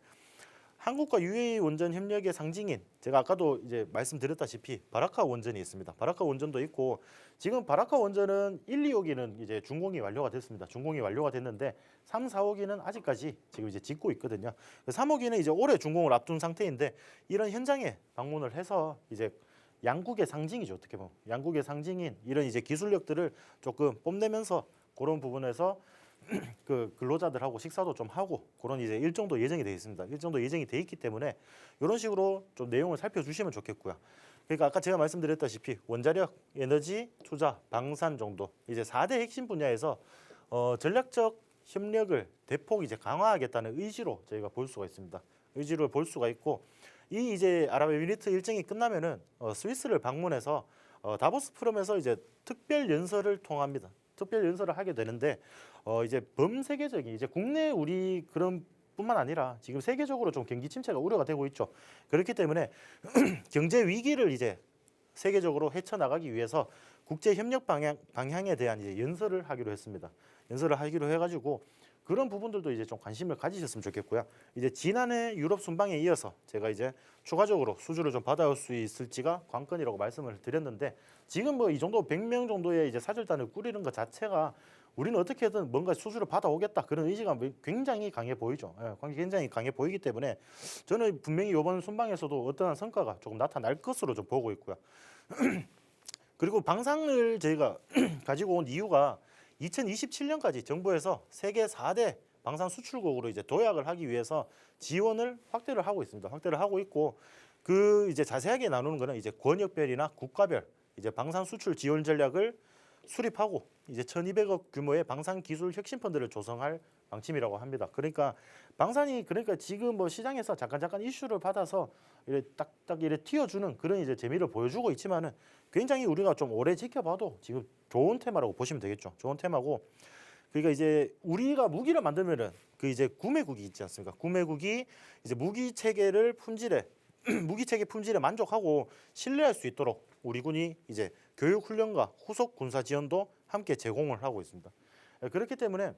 Speaker 2: 한국과 UAE 원전 협력의 상징인 제가 아까도 이제 말씀드렸다시피 바라카 원전이 있습니다. 바라카 원전도 있고 지금 바라카 원전은 1, 2호기는 이제 준공이 완료가 됐습니다. 준공이 완료가 됐는데 3, 4호기는 아직까지 지금 이제 짓고 있거든요. 3호기는 이제 올해 준공을 앞둔 상태인데 이런 현장에 방문을 해서 이제 양국의 상징이죠. 어떻게 보면 양국의 상징인 이런 이제 기술력들을 조금 뽐내면서 그런 부분에서 그 근로자들하고 식사도 좀 하고 그런 이제 일정도 예정이 되어 있습니다. 일정도 예정이 되어 있기 때문에 이런 식으로 좀 내용을 살펴주시면 좋겠고요. 그러니까 아까 제가 말씀드렸다시피 원자력, 에너지, 투자, 방산 정도 이제 4대 핵심 분야에서 전략적 협력을 대폭 이제 강화하겠다는 의지로 저희가 볼 수가 있습니다. 의지를 볼 수가 있고, 이 이제 아랍에미리트 일정이 끝나면은 스위스를 방문해서 다보스 포럼에서 이제 특별 연설을 통합니다. 특별 연설을 하게 되는데 이제 범세계적인 이제 국내 우리 그런 뿐만 아니라 지금 세계적으로 좀 경기 침체가 우려가 되고 있죠. 그렇기 때문에 경제 위기를 이제 세계적으로 헤쳐나가기 위해서 국제 협력 방향에 대한 이제 연설을 하기로 했습니다. 연설을 하기로 해가지고 그런 부분들도 이제 좀 관심을 가지셨으면 좋겠고요. 이제 지난해 유럽 순방에 이어서 제가 이제 추가적으로 수주를 좀 받아올 수 있을지가 관건이라고 말씀을 드렸는데 지금 뭐 이 정도 100명 정도의 이제 사절단을 꾸리는 것 자체가 우리는 어떻게든 뭔가 수주를 받아오겠다 그런 의지가 굉장히 강해 보이죠. 예, 굉장히 강해 보이기 때문에 저는 분명히 이번 순방에서도 어떠한 성과가 조금 나타날 것으로 좀 보고 있고요. 그리고 방산을 저희가 가지고 온 이유가 2027년까지 정부에서 세계 4대 방산 수출국으로 이제 도약을 하기 위해서 지원을 확대를 하고 있습니다. 확대를 하고 있고 그 이제 자세하게 나누는 거는 이제 권역별이나 국가별 이제 방산 수출 지원 전략을 수립하고 이제 1,200억 규모의 방산 기술 혁신 펀드를 조성할 방침이라고 합니다. 그러니까 방산이 그러니까 지금 뭐 시장에서 잠깐 이슈를 받아서 이래 딱딱 이래 튀어주는 그런 이제 재미를 보여주고 있지만은 굉장히 우리가 좀 오래 지켜봐도 지금 좋은 테마라고 보시면 되겠죠. 좋은 테마고 그러니까 이제 우리가 무기를 만들면은 그 이제 구매국이 있지 않습니까? 구매국이 이제 무기 체계를 품질에 무기 체계 품질에 만족하고 신뢰할 수 있도록 우리 군이 이제 교육 훈련과 후속 군사 지원도 함께 제공을 하고 있습니다. 그렇기 때문에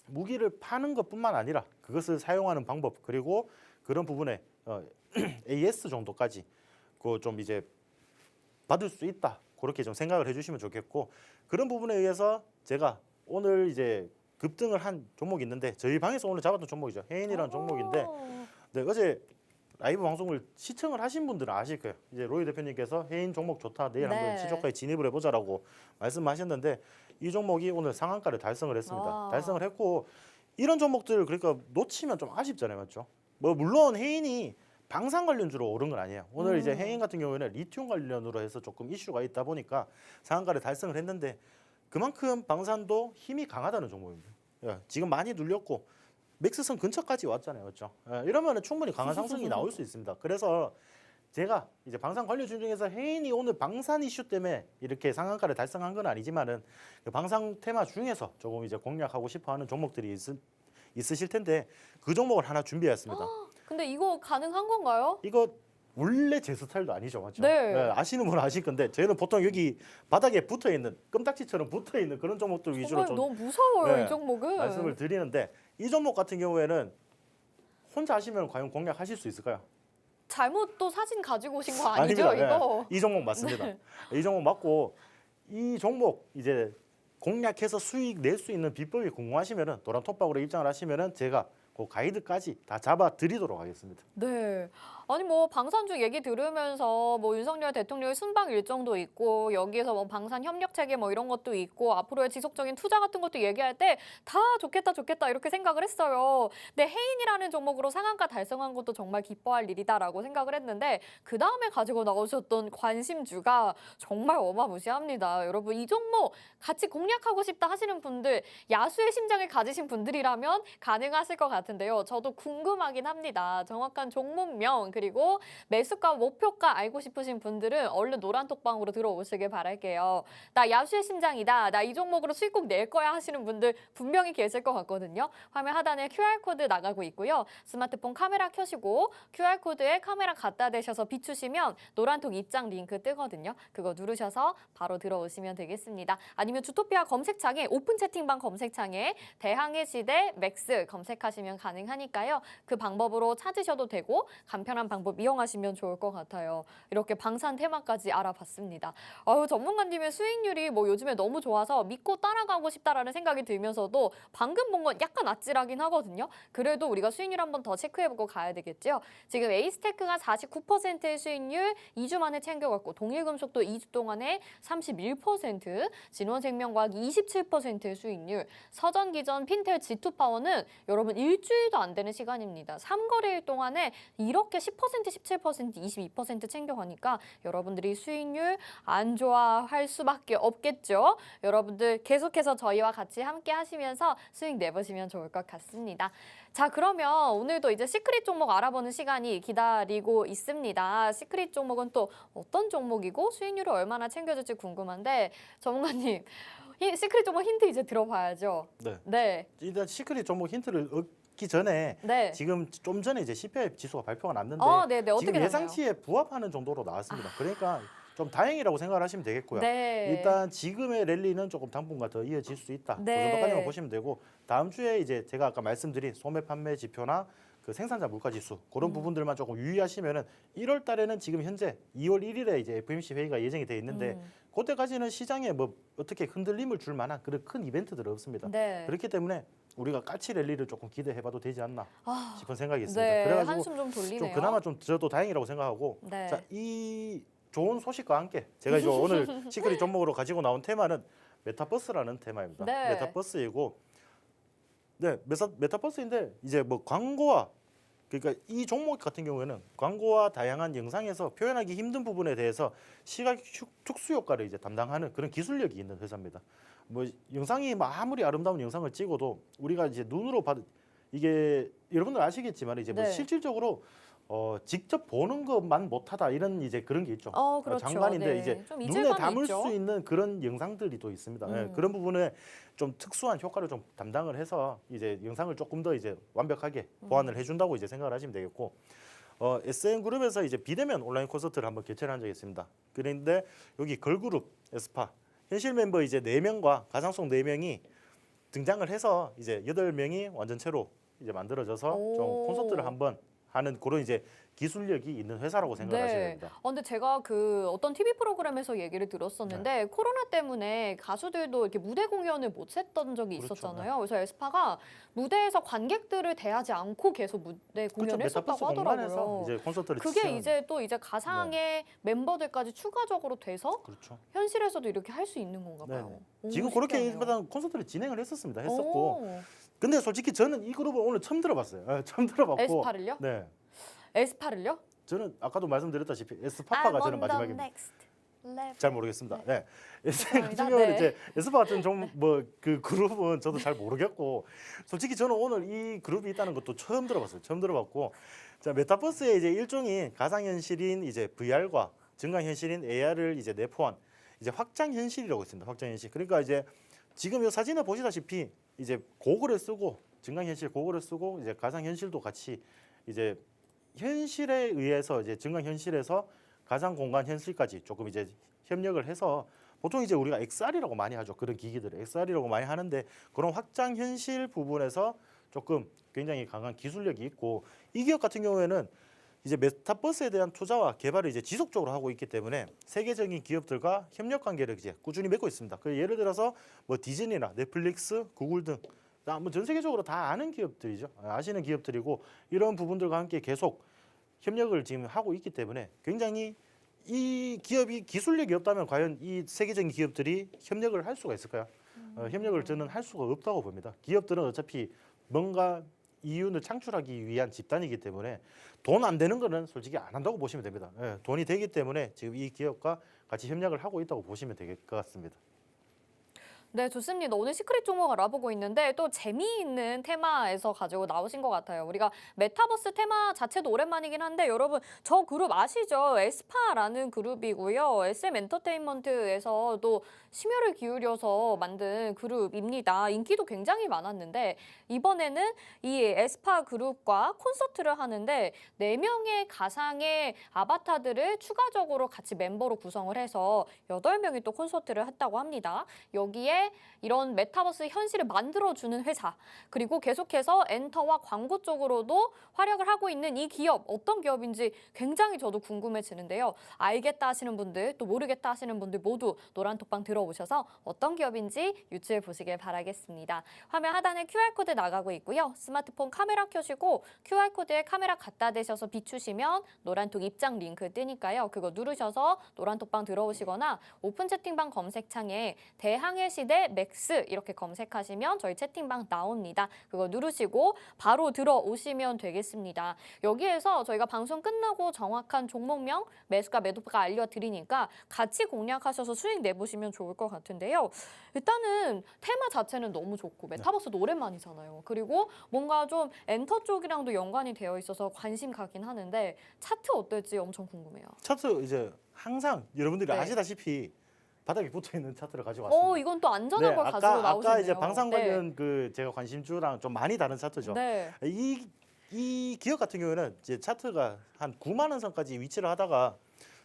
Speaker 2: 무기를 파는 것뿐만 아니라 그것을 사용하는 방법 그리고 그런 부분에 AS 정도까지 그 좀 이제 받을 수 있다 그렇게 좀 생각을 해주시면 좋겠고 그런 부분에 의해서 제가 오늘 이제 급등을 한 종목이 있는데 저희 방에서 오늘 잡았던 종목이죠. 해인이라는 종목인데 네, 어제 라이브 방송을 시청을 하신 분들은 아실 거예요. 이제 로이 대표님께서 해인 종목 좋다 내일 한번 시초가에 진입을 해보자라고 말씀하셨는데 이 종목이 오늘 상한가를 달성을 했습니다. 달성을 했고 이런 종목들 그러니까 놓치면 좀 아쉽잖아요, 맞죠? 뭐 물론 해인이 방산 관련주로 오른 건 아니에요. 오늘 이제 해인 같은 경우에는 리튬 관련으로 해서 조금 이슈가 있다 보니까 상한가를 달성을 했는데 그만큼 방산도 힘이 강하다는 종목입니다. 예, 지금 많이 눌렸고 맥스선 근처까지 왔잖아요, 그렇죠? 이러면 충분히 강한 상승이 나올 수 있습니다. 그래서 제가 이제 방산 관련주 중에서 해인이 오늘 방산 이슈 때문에 이렇게 상한가를 달성한 건 아니지만은 그 방산 테마 중에서 조금 이제 공략하고 싶어하는 종목들이 있으실 텐데 그 종목을 하나 준비했습니다.
Speaker 1: 근데 이거 가능한 건가요?
Speaker 2: 이거 원래 제 스타일도 아니죠, 맞죠?
Speaker 1: 네.
Speaker 2: 아시는 분은 아실 건데 저희는 보통 여기 바닥에 붙어 있는 껌딱지처럼 붙어 있는 그런 종목들 위주로
Speaker 1: 정말
Speaker 2: 좀
Speaker 1: 너무 무서워요,
Speaker 2: 네,
Speaker 1: 이 종목은.
Speaker 2: 말씀을 드리는데 이 종목 같은 경우에는 혼자 하시면 과연 공략하실 수 있을까요?
Speaker 1: 잘못 또 사진 가지고 오신 거 아니죠,
Speaker 2: 아닙니다.
Speaker 1: 이거?
Speaker 2: 이 종목 맞습니다. 이 종목 맞고 이 종목 이제 공략해서 수익 낼 수 있는 비법이 궁금하시면은 도란톡박으로 입장을 하시면은 제가 그 가이드까지 다 잡아 드리도록 하겠습니다.
Speaker 1: 네. 아니 뭐 방산주 얘기 들으면서 뭐 윤석열 대통령의 순방 일정도 있고 여기에서 뭐 방산 협력 체계 뭐 이런 것도 있고 앞으로의 지속적인 투자 같은 것도 얘기할 때 다 좋겠다 이렇게 생각을 했어요. 근데 해인이라는 종목으로 상한가 달성한 것도 정말 기뻐할 일이다라고 생각을 했는데 그 다음에 가지고 나오셨던 관심주가 정말 어마무시합니다. 여러분 이 종목 같이 공략하고 싶다 하시는 분들 야수의 심장을 가지신 분들이라면 가능하실 것 같은데요. 저도 궁금하긴 합니다. 정확한 종목명 그리고 매수가 목표가 알고 싶으신 분들은 얼른 노란톡방으로 들어오시길 바랄게요. 나 야수의 심장이다. 나 이 종목으로 수익 꼭 낼 거야 하시는 분들 분명히 계실 것 같거든요. 화면 하단에 QR코드 나가고 있고요. 스마트폰 카메라 켜시고 QR코드에 카메라 갖다 대셔서 비추시면 노란톡 입장 링크 뜨거든요. 그거 누르셔서 바로 들어오시면 되겠습니다. 아니면 주토피아 검색창에 오픈 채팅방 검색창에 대항해 시대 맥스 검색하시면 가능하니까요. 그 방법으로 찾으셔도 되고 간편한 방법 이용하시면 좋을 것 같아요. 이렇게 방산 테마까지 알아봤습니다. 아유, 전문가님의 수익률이 뭐 요즘에 너무 좋아서 믿고 따라가고 싶다라는 생각이 들면서도 방금 본 건 약간 아찔하긴 하거든요. 그래도 우리가 수익률 한번 더 체크해보고 가야 되겠죠. 지금 에이스테크가 49%의 수익률 2주 만에 챙겨갔고 동일금속도 2주 동안에 31%, 진원생명과학이 27%의 수익률, 서전기전 핀텔 G2파워는 여러분 일주일도 안 되는 시간입니다. 3거래일 동안에 이렇게 10%, 17%, 22% 챙겨가니까 여러분들이 수익률 안 좋아할 수밖에 없겠죠. 여러분들 계속해서 저희와 같이 함께 하시면서 수익 내보시면 좋을 것 같습니다. 자, 그러면 오늘도 이제 시크릿 종목 알아보는 시간이 기다리고 있습니다. 시크릿 종목은 또 어떤 종목이고 수익률을 얼마나 챙겨줄지 궁금한데 전문가님 시크릿 종목 힌트 이제 들어봐야죠.
Speaker 2: 네.
Speaker 1: 네.
Speaker 2: 일단 시크릿 종목 힌트를 얻기 전에
Speaker 1: 네.
Speaker 2: 지금 좀 전에 이제 CPI 지수가 발표가 났는데
Speaker 1: 네네. 어떻게
Speaker 2: 지금
Speaker 1: 나나요?
Speaker 2: 예상치에 부합하는 정도로 나왔습니다. 그러니까 좀 다행이라고 생각을 하시면 되겠고요.
Speaker 1: 네.
Speaker 2: 일단 지금의 랠리는 조금 당분간 더 이어질 수 있다.
Speaker 1: 네.
Speaker 2: 그 정도까지만 보시면 되고 다음 주에 이제 제가 아까 말씀드린 소매 판매 지표나 그 생산자 물가 지수 그런 부분들만 조금 유의하시면은 1월 달에는 지금 현재 2월 1일에 이제 FOMC 회의가 예정이 돼 있는데 그때까지는 시장에 뭐 어떻게 흔들림을 줄 만한 그런 큰 이벤트들은 없습니다.
Speaker 1: 네.
Speaker 2: 그렇기 때문에 우리가 까치 랠리를 조금 기대해봐도 되지 않나 싶은 생각이 있습니다.
Speaker 1: 네.
Speaker 2: 그래가지고
Speaker 1: 한숨 좀 돌리네요.
Speaker 2: 좀 그나마 좀 저도 다행이라고 생각하고
Speaker 1: 네.
Speaker 2: 자, 이 좋은 소식과 함께 제가 이제 오늘 시크릿 종목으로 가지고 나온 테마는 메타버스라는 테마입니다.
Speaker 1: 네.
Speaker 2: 메타버스이고 네, 메타버스인데 이제 뭐 광고와 그러니까 이 종목 같은 경우에는 광고와 다양한 영상에서 표현하기 힘든 부분에 대해서 시각 특수 효과를 이제 담당하는 그런 기술력이 있는 회사입니다. 뭐 영상이 뭐 아무리 아름다운 영상을 찍어도 우리가 이제 눈으로 봐도 이게 여러분들 아시겠지만 이제 뭐
Speaker 1: 네.
Speaker 2: 실질적으로 직접 보는 것만 못하다 이런 이제 그런 게 있죠.
Speaker 1: 그렇죠.
Speaker 2: 장관인데
Speaker 1: 네.
Speaker 2: 이제
Speaker 1: 좀
Speaker 2: 눈에
Speaker 1: 이질감이
Speaker 2: 담을
Speaker 1: 있죠.
Speaker 2: 수 있는 그런 영상들이 또 있습니다. 예, 그런 부분에 좀 특수한 효과를 좀 담당을 해서 이제 영상을 조금 더 이제 완벽하게 보완을 해준다고 이제 생각을 하시면 되겠고. SN그룹에서 이제 비대면 온라인 콘서트를 한번 개최를 한 적이 있습니다. 그런데 여기 걸그룹 에스파 현실 멤버 이제 4명과 가상송 4명이 등장을 해서 이제 8명이 완전체로 이제 만들어져서 좀
Speaker 1: 오.
Speaker 2: 콘서트를 한번 하는 그런 이제 기술력이 있는 회사라고 생각하셔야 됩니다.
Speaker 1: 근데 제가 그 어떤 TV 프로그램에서 얘기를 들었었는데 코로나 때문에 가수들도 이렇게 무대 공연을 못 했던 적이
Speaker 2: 그렇죠.
Speaker 1: 있었잖아요. 그래서 에스파가 무대에서 관객들을 대하지 않고 계속 무대
Speaker 2: 그렇죠.
Speaker 1: 공연을 했었다고
Speaker 2: 메타버스 공간에서
Speaker 1: 하더라고요.
Speaker 2: 이제 콘서트를
Speaker 1: 그게
Speaker 2: 치는.
Speaker 1: 이제 또 이제 가상의 멤버들까지 추가적으로 돼서
Speaker 2: 그렇죠.
Speaker 1: 현실에서도 이렇게 할 수 있는 건가 봐요. 오,
Speaker 2: 지금 그렇게
Speaker 1: 신기하네요.
Speaker 2: 일단 콘서트를 진행을 했었습니다. 했었고.
Speaker 1: 오,
Speaker 2: 근데 솔직히 저는 이 그룹을 오늘 처음 들어봤어요. 처음 들어봤고.
Speaker 1: 에스파를요?
Speaker 2: 네.
Speaker 1: 에스파를요?
Speaker 2: 저는 아까도 말씀드렸다시피 에스파파가 저는 마지막입니다. 잘 모르겠습니다. 네. SM 같은
Speaker 1: 죄송합니다.
Speaker 2: 경우는
Speaker 1: 네.
Speaker 2: 이제 에스파 같은 좀 뭐 그 그룹은 저도 잘 모르겠고 솔직히 저는 오늘 이 그룹이 있다는 것도 처음 들어봤어요. 처음 들어봤고 자 메타버스의 이제 일종인 가상현실인 이제 VR과 증강현실인 AR을 이제 내포한 이제 확장현실이라고 있습니다. 확장현실. 그러니까 이제 지금 이 사진을 보시다시피 이제 고글을 쓰고 증강현실 고글을 쓰고 이제 가상현실도 같이 이제 현실에 의해서 이제 증강현실에서 가상 공간 현실까지 조금 이제 협력을 해서 보통 이제 우리가 XR이라고 많이 하죠. 그런 기기들을 XR이라고 많이 하는데 그런 확장 현실 부분에서 조금 굉장히 강한 기술력이 있고 이 기업 같은 경우에는 이제 메타버스에 대한 투자와 개발을 이제 지속적으로 하고 있기 때문에 세계적인 기업들과 협력 관계를 이제 꾸준히 맺고 있습니다. 그 예를 들어서 뭐 디즈니나 넷플릭스, 구글 등 뭐 전 세계적으로 다 아는 기업들이죠. 아시는 기업들이고 이런 부분들과 함께 계속 협력을 지금 하고 있기 때문에 굉장히 이 기업이 기술력이 없다면 과연 이 세계적인 기업들이 협력을 할 수가 있을까요? 협력을 저는 할 수가 없다고 봅니다. 기업들은 어차피 뭔가 이윤을 창출하기 위한 집단이기 때문에 돈 안 되는 거는 솔직히 안 한다고 보시면 됩니다. 돈이 되기 때문에 지금 이 기업과 같이 협력을 하고 있다고 보시면 될 것 같습니다.
Speaker 1: 네, 좋습니다. 오늘 시크릿 종목 알아보고 있는데 또 재미있는 테마에서 가지고 나오신 것 같아요. 우리가 메타버스 테마 자체도 오랜만이긴 한데 여러분 저 그룹 아시죠? 에스파라는 그룹이고요. SM 엔터테인먼트에서도 심혈을 기울여서 만든 그룹입니다. 인기도 굉장히 많았는데 이번에는 이 에스파 그룹과 콘서트를 하는데 4명의 가상의 아바타들을 추가적으로 같이 멤버로 구성을 해서 8명이 또 콘서트를 했다고 합니다. 여기에 이런 메타버스 현실을 만들어주는 회사 그리고 계속해서 엔터와 광고 쪽으로도 활약을 하고 있는 이 기업 어떤 기업인지 굉장히 저도 궁금해지는데요. 알겠다 하시는 분들 또 모르겠다 하시는 분들 모두 노란톡방 들어오셔서 어떤 기업인지 유추해 보시길 바라겠습니다. 화면 하단에 QR코드 나가고 있고요. 스마트폰 카메라 켜시고 QR코드에 카메라 갖다 대셔서 비추시면 노란톡 입장 링크 뜨니까요. 그거 누르셔서 노란톡방 들어오시거나 오픈 채팅방 검색창에 대항해 시대 맥스 이렇게 검색하시면 저희 채팅방 나옵니다. 그거 누르시고 바로 들어오시면 되겠습니다. 여기에서 저희가 방송 끝나고 정확한 종목명, 매수가 매도가 알려드리니까 같이 공략하셔서 수익 내보시면 좋을 것 같은데요. 일단은 테마 자체는 너무 좋고 메타버스도 오랜만이잖아요. 그리고 뭔가 좀 엔터 쪽이랑도 연관이 되어 있어서 관심 가긴 하는데 차트 어떨지 엄청 궁금해요.
Speaker 2: 차트 이제 항상 여러분들이
Speaker 1: 네.
Speaker 2: 아시다시피 바닥에 붙어 있는 차트를 가지고 왔습니다.
Speaker 1: 이건 또 안전한 걸 가지고 나오셨네요.
Speaker 2: 아까 이제 방산 관련 그 제가 관심주랑 좀 많이 다른 차트죠.
Speaker 1: 네.
Speaker 2: 이 기업 같은 경우에는 이제 차트가 한 9만 원 선까지 위치를 하다가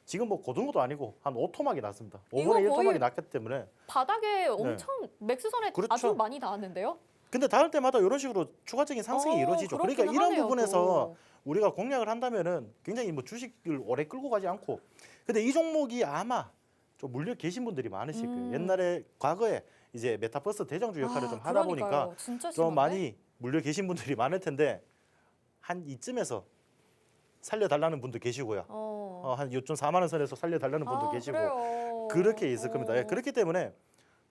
Speaker 2: 지금 뭐 고등어도 아니고 한 오토막이 났습니다. 5분의 1
Speaker 1: 거의
Speaker 2: 토막이 났기 때문에.
Speaker 1: 바닥에 엄청 맥스선에
Speaker 2: 그렇죠.
Speaker 1: 아주 많이 닿았는데요.
Speaker 2: 근데 닿을 때마다 이런 식으로 추가적인 상승이 이루어지죠.
Speaker 1: 그렇긴
Speaker 2: 그러니까 이런
Speaker 1: 하네요,
Speaker 2: 부분에서
Speaker 1: 또.
Speaker 2: 우리가 공략을 한다면은 굉장히 뭐 주식을 오래 끌고 가지 않고, 근데 이 종목이 아마 좀 물려 계신 분들이 많으실 거예요. 옛날에 과거에 이제 메타버스 대장주 역할을 좀 하다 보니까
Speaker 1: 그러니까요. 진짜
Speaker 2: 좀
Speaker 1: 심한데?
Speaker 2: 많이 물려 계신 분들이 많을 텐데 한 이쯤에서 살려달라는 분도 계시고요. 한 요점 4만 원 선에서 살려달라는 분도 계시고
Speaker 1: 그래요.
Speaker 2: 그렇게 있을 겁니다. 예, 그렇기 때문에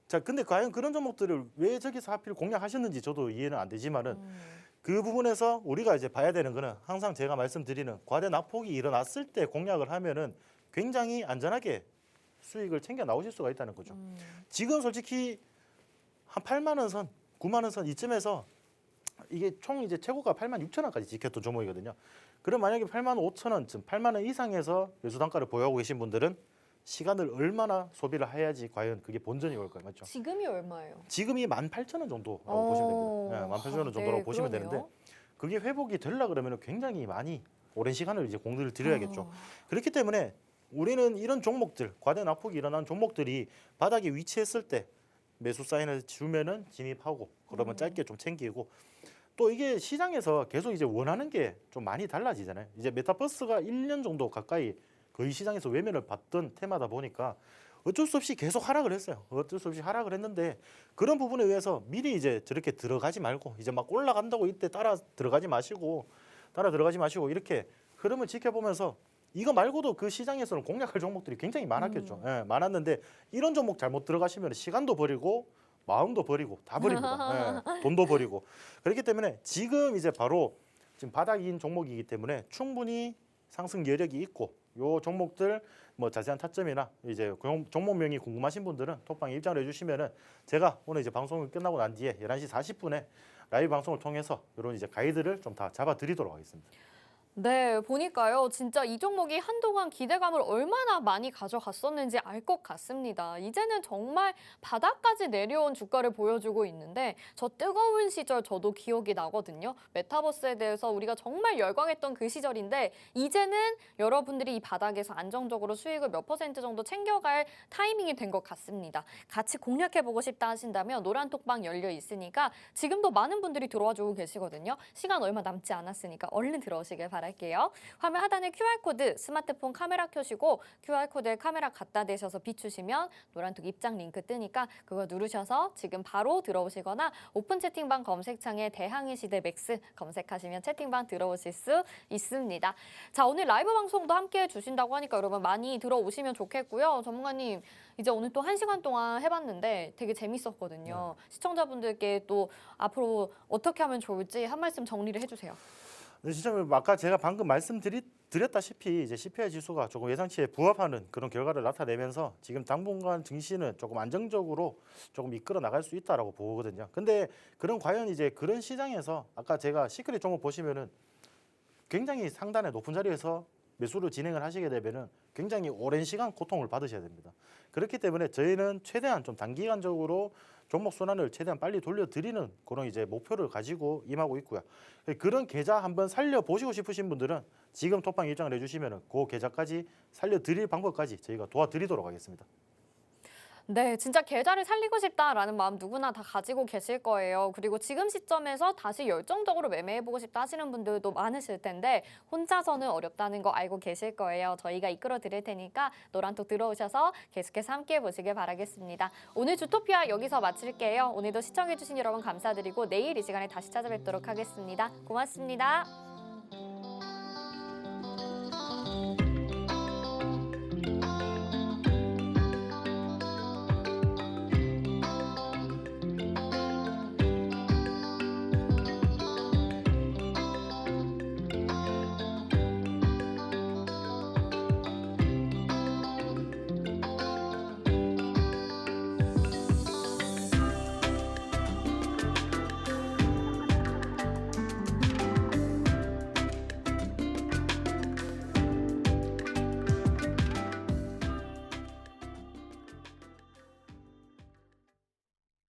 Speaker 2: 자, 근데 과연 그런 종목들을 왜 저기서 하필 공략하셨는지 저도 이해는 안 되지만은 그 부분에서 우리가 이제 봐야 되는 거는 항상 제가 말씀드리는 과대 낙폭이 일어났을 때 공략을 하면은 굉장히 안전하게 수익을 챙겨 나오실 수가 있다는 거죠. 지금 솔직히 한 8만 원 선, 9만 원 선 이쯤에서 이게 총 이제 최고가 8만 6천 원까지 지켰던 종목이거든요. 그럼 만약에 8만 5천 원쯤, 8만 원 이상에서 매수 단가를 보유하고 계신 분들은 시간을 얼마나 소비를 해야지 과연 그게 본전이 올까요, 맞죠?
Speaker 1: 지금이 얼마예요?
Speaker 2: 지금이 18,000원 정도라고 보시면 됩니다. 네, 18,000원 정도라고
Speaker 1: 네,
Speaker 2: 보시면
Speaker 1: 그러네요.
Speaker 2: 되는데 그게 회복이 되려 그러면 굉장히 많이 오랜 시간을 이제 공들을 들여야겠죠. 그렇기 때문에 우리는 이런 종목들, 과대 낙폭이 일어난 종목들이 바닥에 위치했을 때 매수 사인을 주면은 진입하고 그러면 짧게 좀 챙기고 또 이게 시장에서 계속 이제 원하는 게 좀 많이 달라지잖아요. 이제 메타버스가 1년 정도 가까이 거의 시장에서 외면을 받던 테마다 보니까 어쩔 수 없이 계속 하락을 했어요. 어쩔 수 없이 하락을 했는데 그런 부분에 의해서 미리 이제 저렇게 들어가지 말고 이제 막 올라간다고 이때 따라 들어가지 마시고 이렇게 흐름을 지켜보면서 이거 말고도 그 시장에서는 공략할 종목들이 굉장히 많았겠죠. 예, 많았는데 이런 종목 잘못 들어가시면 시간도 버리고 마음도 버리고 다 버립니다. 예, 돈도 버리고 그렇기 때문에 지금 이제 바로 지금 바닥인 종목이기 때문에 충분히 상승 여력이 있고 요 종목들 뭐 자세한 타점이나 이제 종목명이 궁금하신 분들은 톡방에 입장을 해주시면은 제가 오늘 이제 방송이 끝나고 난 뒤에 11시 40분에 라이브 방송을 통해서 이런 이제 가이드를 좀 다 잡아드리도록 하겠습니다.
Speaker 1: 네, 보니까요. 진짜 이 종목이 한동안 기대감을 얼마나 많이 가져갔었는지 알 것 같습니다. 이제는 정말 바닥까지 내려온 주가를 보여주고 있는데 저 뜨거운 시절 저도 기억이 나거든요. 메타버스에 대해서 우리가 정말 열광했던 그 시절인데 이제는 여러분들이 이 바닥에서 안정적으로 수익을 몇 퍼센트 정도 챙겨갈 타이밍이 된 것 같습니다. 같이 공략해보고 싶다 하신다면 노란 톡방 열려 있으니까 지금도 많은 분들이 들어와주고 계시거든요. 시간 얼마 남지 않았으니까 얼른 들어오시길 바랍니다. 할게요. 화면 하단에 QR코드 스마트폰 카메라 켜시고 QR코드에 카메라 갖다 대셔서 비추시면 노란톡 입장 링크 뜨니까 그거 누르셔서 지금 바로 들어오시거나 오픈 채팅방 검색창에 대항해 시대 맥스 검색하시면 채팅방 들어오실 수 있습니다. 자, 오늘 라이브 방송도 함께 해주신다고 하니까 여러분 많이 들어오시면 좋겠고요. 전문가님 이제 오늘 또 1시간 동안 해봤는데 되게 재밌었거든요. 시청자분들께 또 앞으로 어떻게 하면 좋을지 한 말씀 정리를 해주세요.
Speaker 2: 네, 진짜 아까 제가 방금 말씀드렸다시피 이제 CPI 지수가 조금 예상치에 부합하는 그런 결과를 나타내면서 지금 당분간 증시는 조금 안정적으로 조금 이끌어 나갈 수 있다라고 보거든요. 근데 그런 과연 이제 그런 시장에서 아까 제가 시크릿 종목 보시면은 굉장히 상단에 높은 자리에서 매수를 진행을 하시게 되면은 굉장히 오랜 시간 고통을 받으셔야 됩니다. 그렇기 때문에 저희는 최대한 좀 단기간적으로 종목 순환을 최대한 빨리 돌려드리는 그런 이제 목표를 가지고 임하고 있고요. 그런 계좌 한번 살려보시고 싶으신 분들은 지금 톡방 입장을 해주시면은 그 계좌까지 살려드릴 방법까지 저희가 도와드리도록 하겠습니다.
Speaker 1: 네, 진짜 계좌를 살리고 싶다라는 마음 누구나 다 가지고 계실 거예요. 그리고 지금 시점에서 다시 열정적으로 매매해보고 싶다 하시는 분들도 많으실 텐데 혼자서는 어렵다는 거 알고 계실 거예요. 저희가 이끌어 드릴 테니까 노란톡 들어오셔서 계속해서 함께 보시길 바라겠습니다. 오늘 주토피아 여기서 마칠게요. 오늘도 시청해주신 여러분 감사드리고 내일 이 시간에 다시 찾아뵙도록 하겠습니다. 고맙습니다.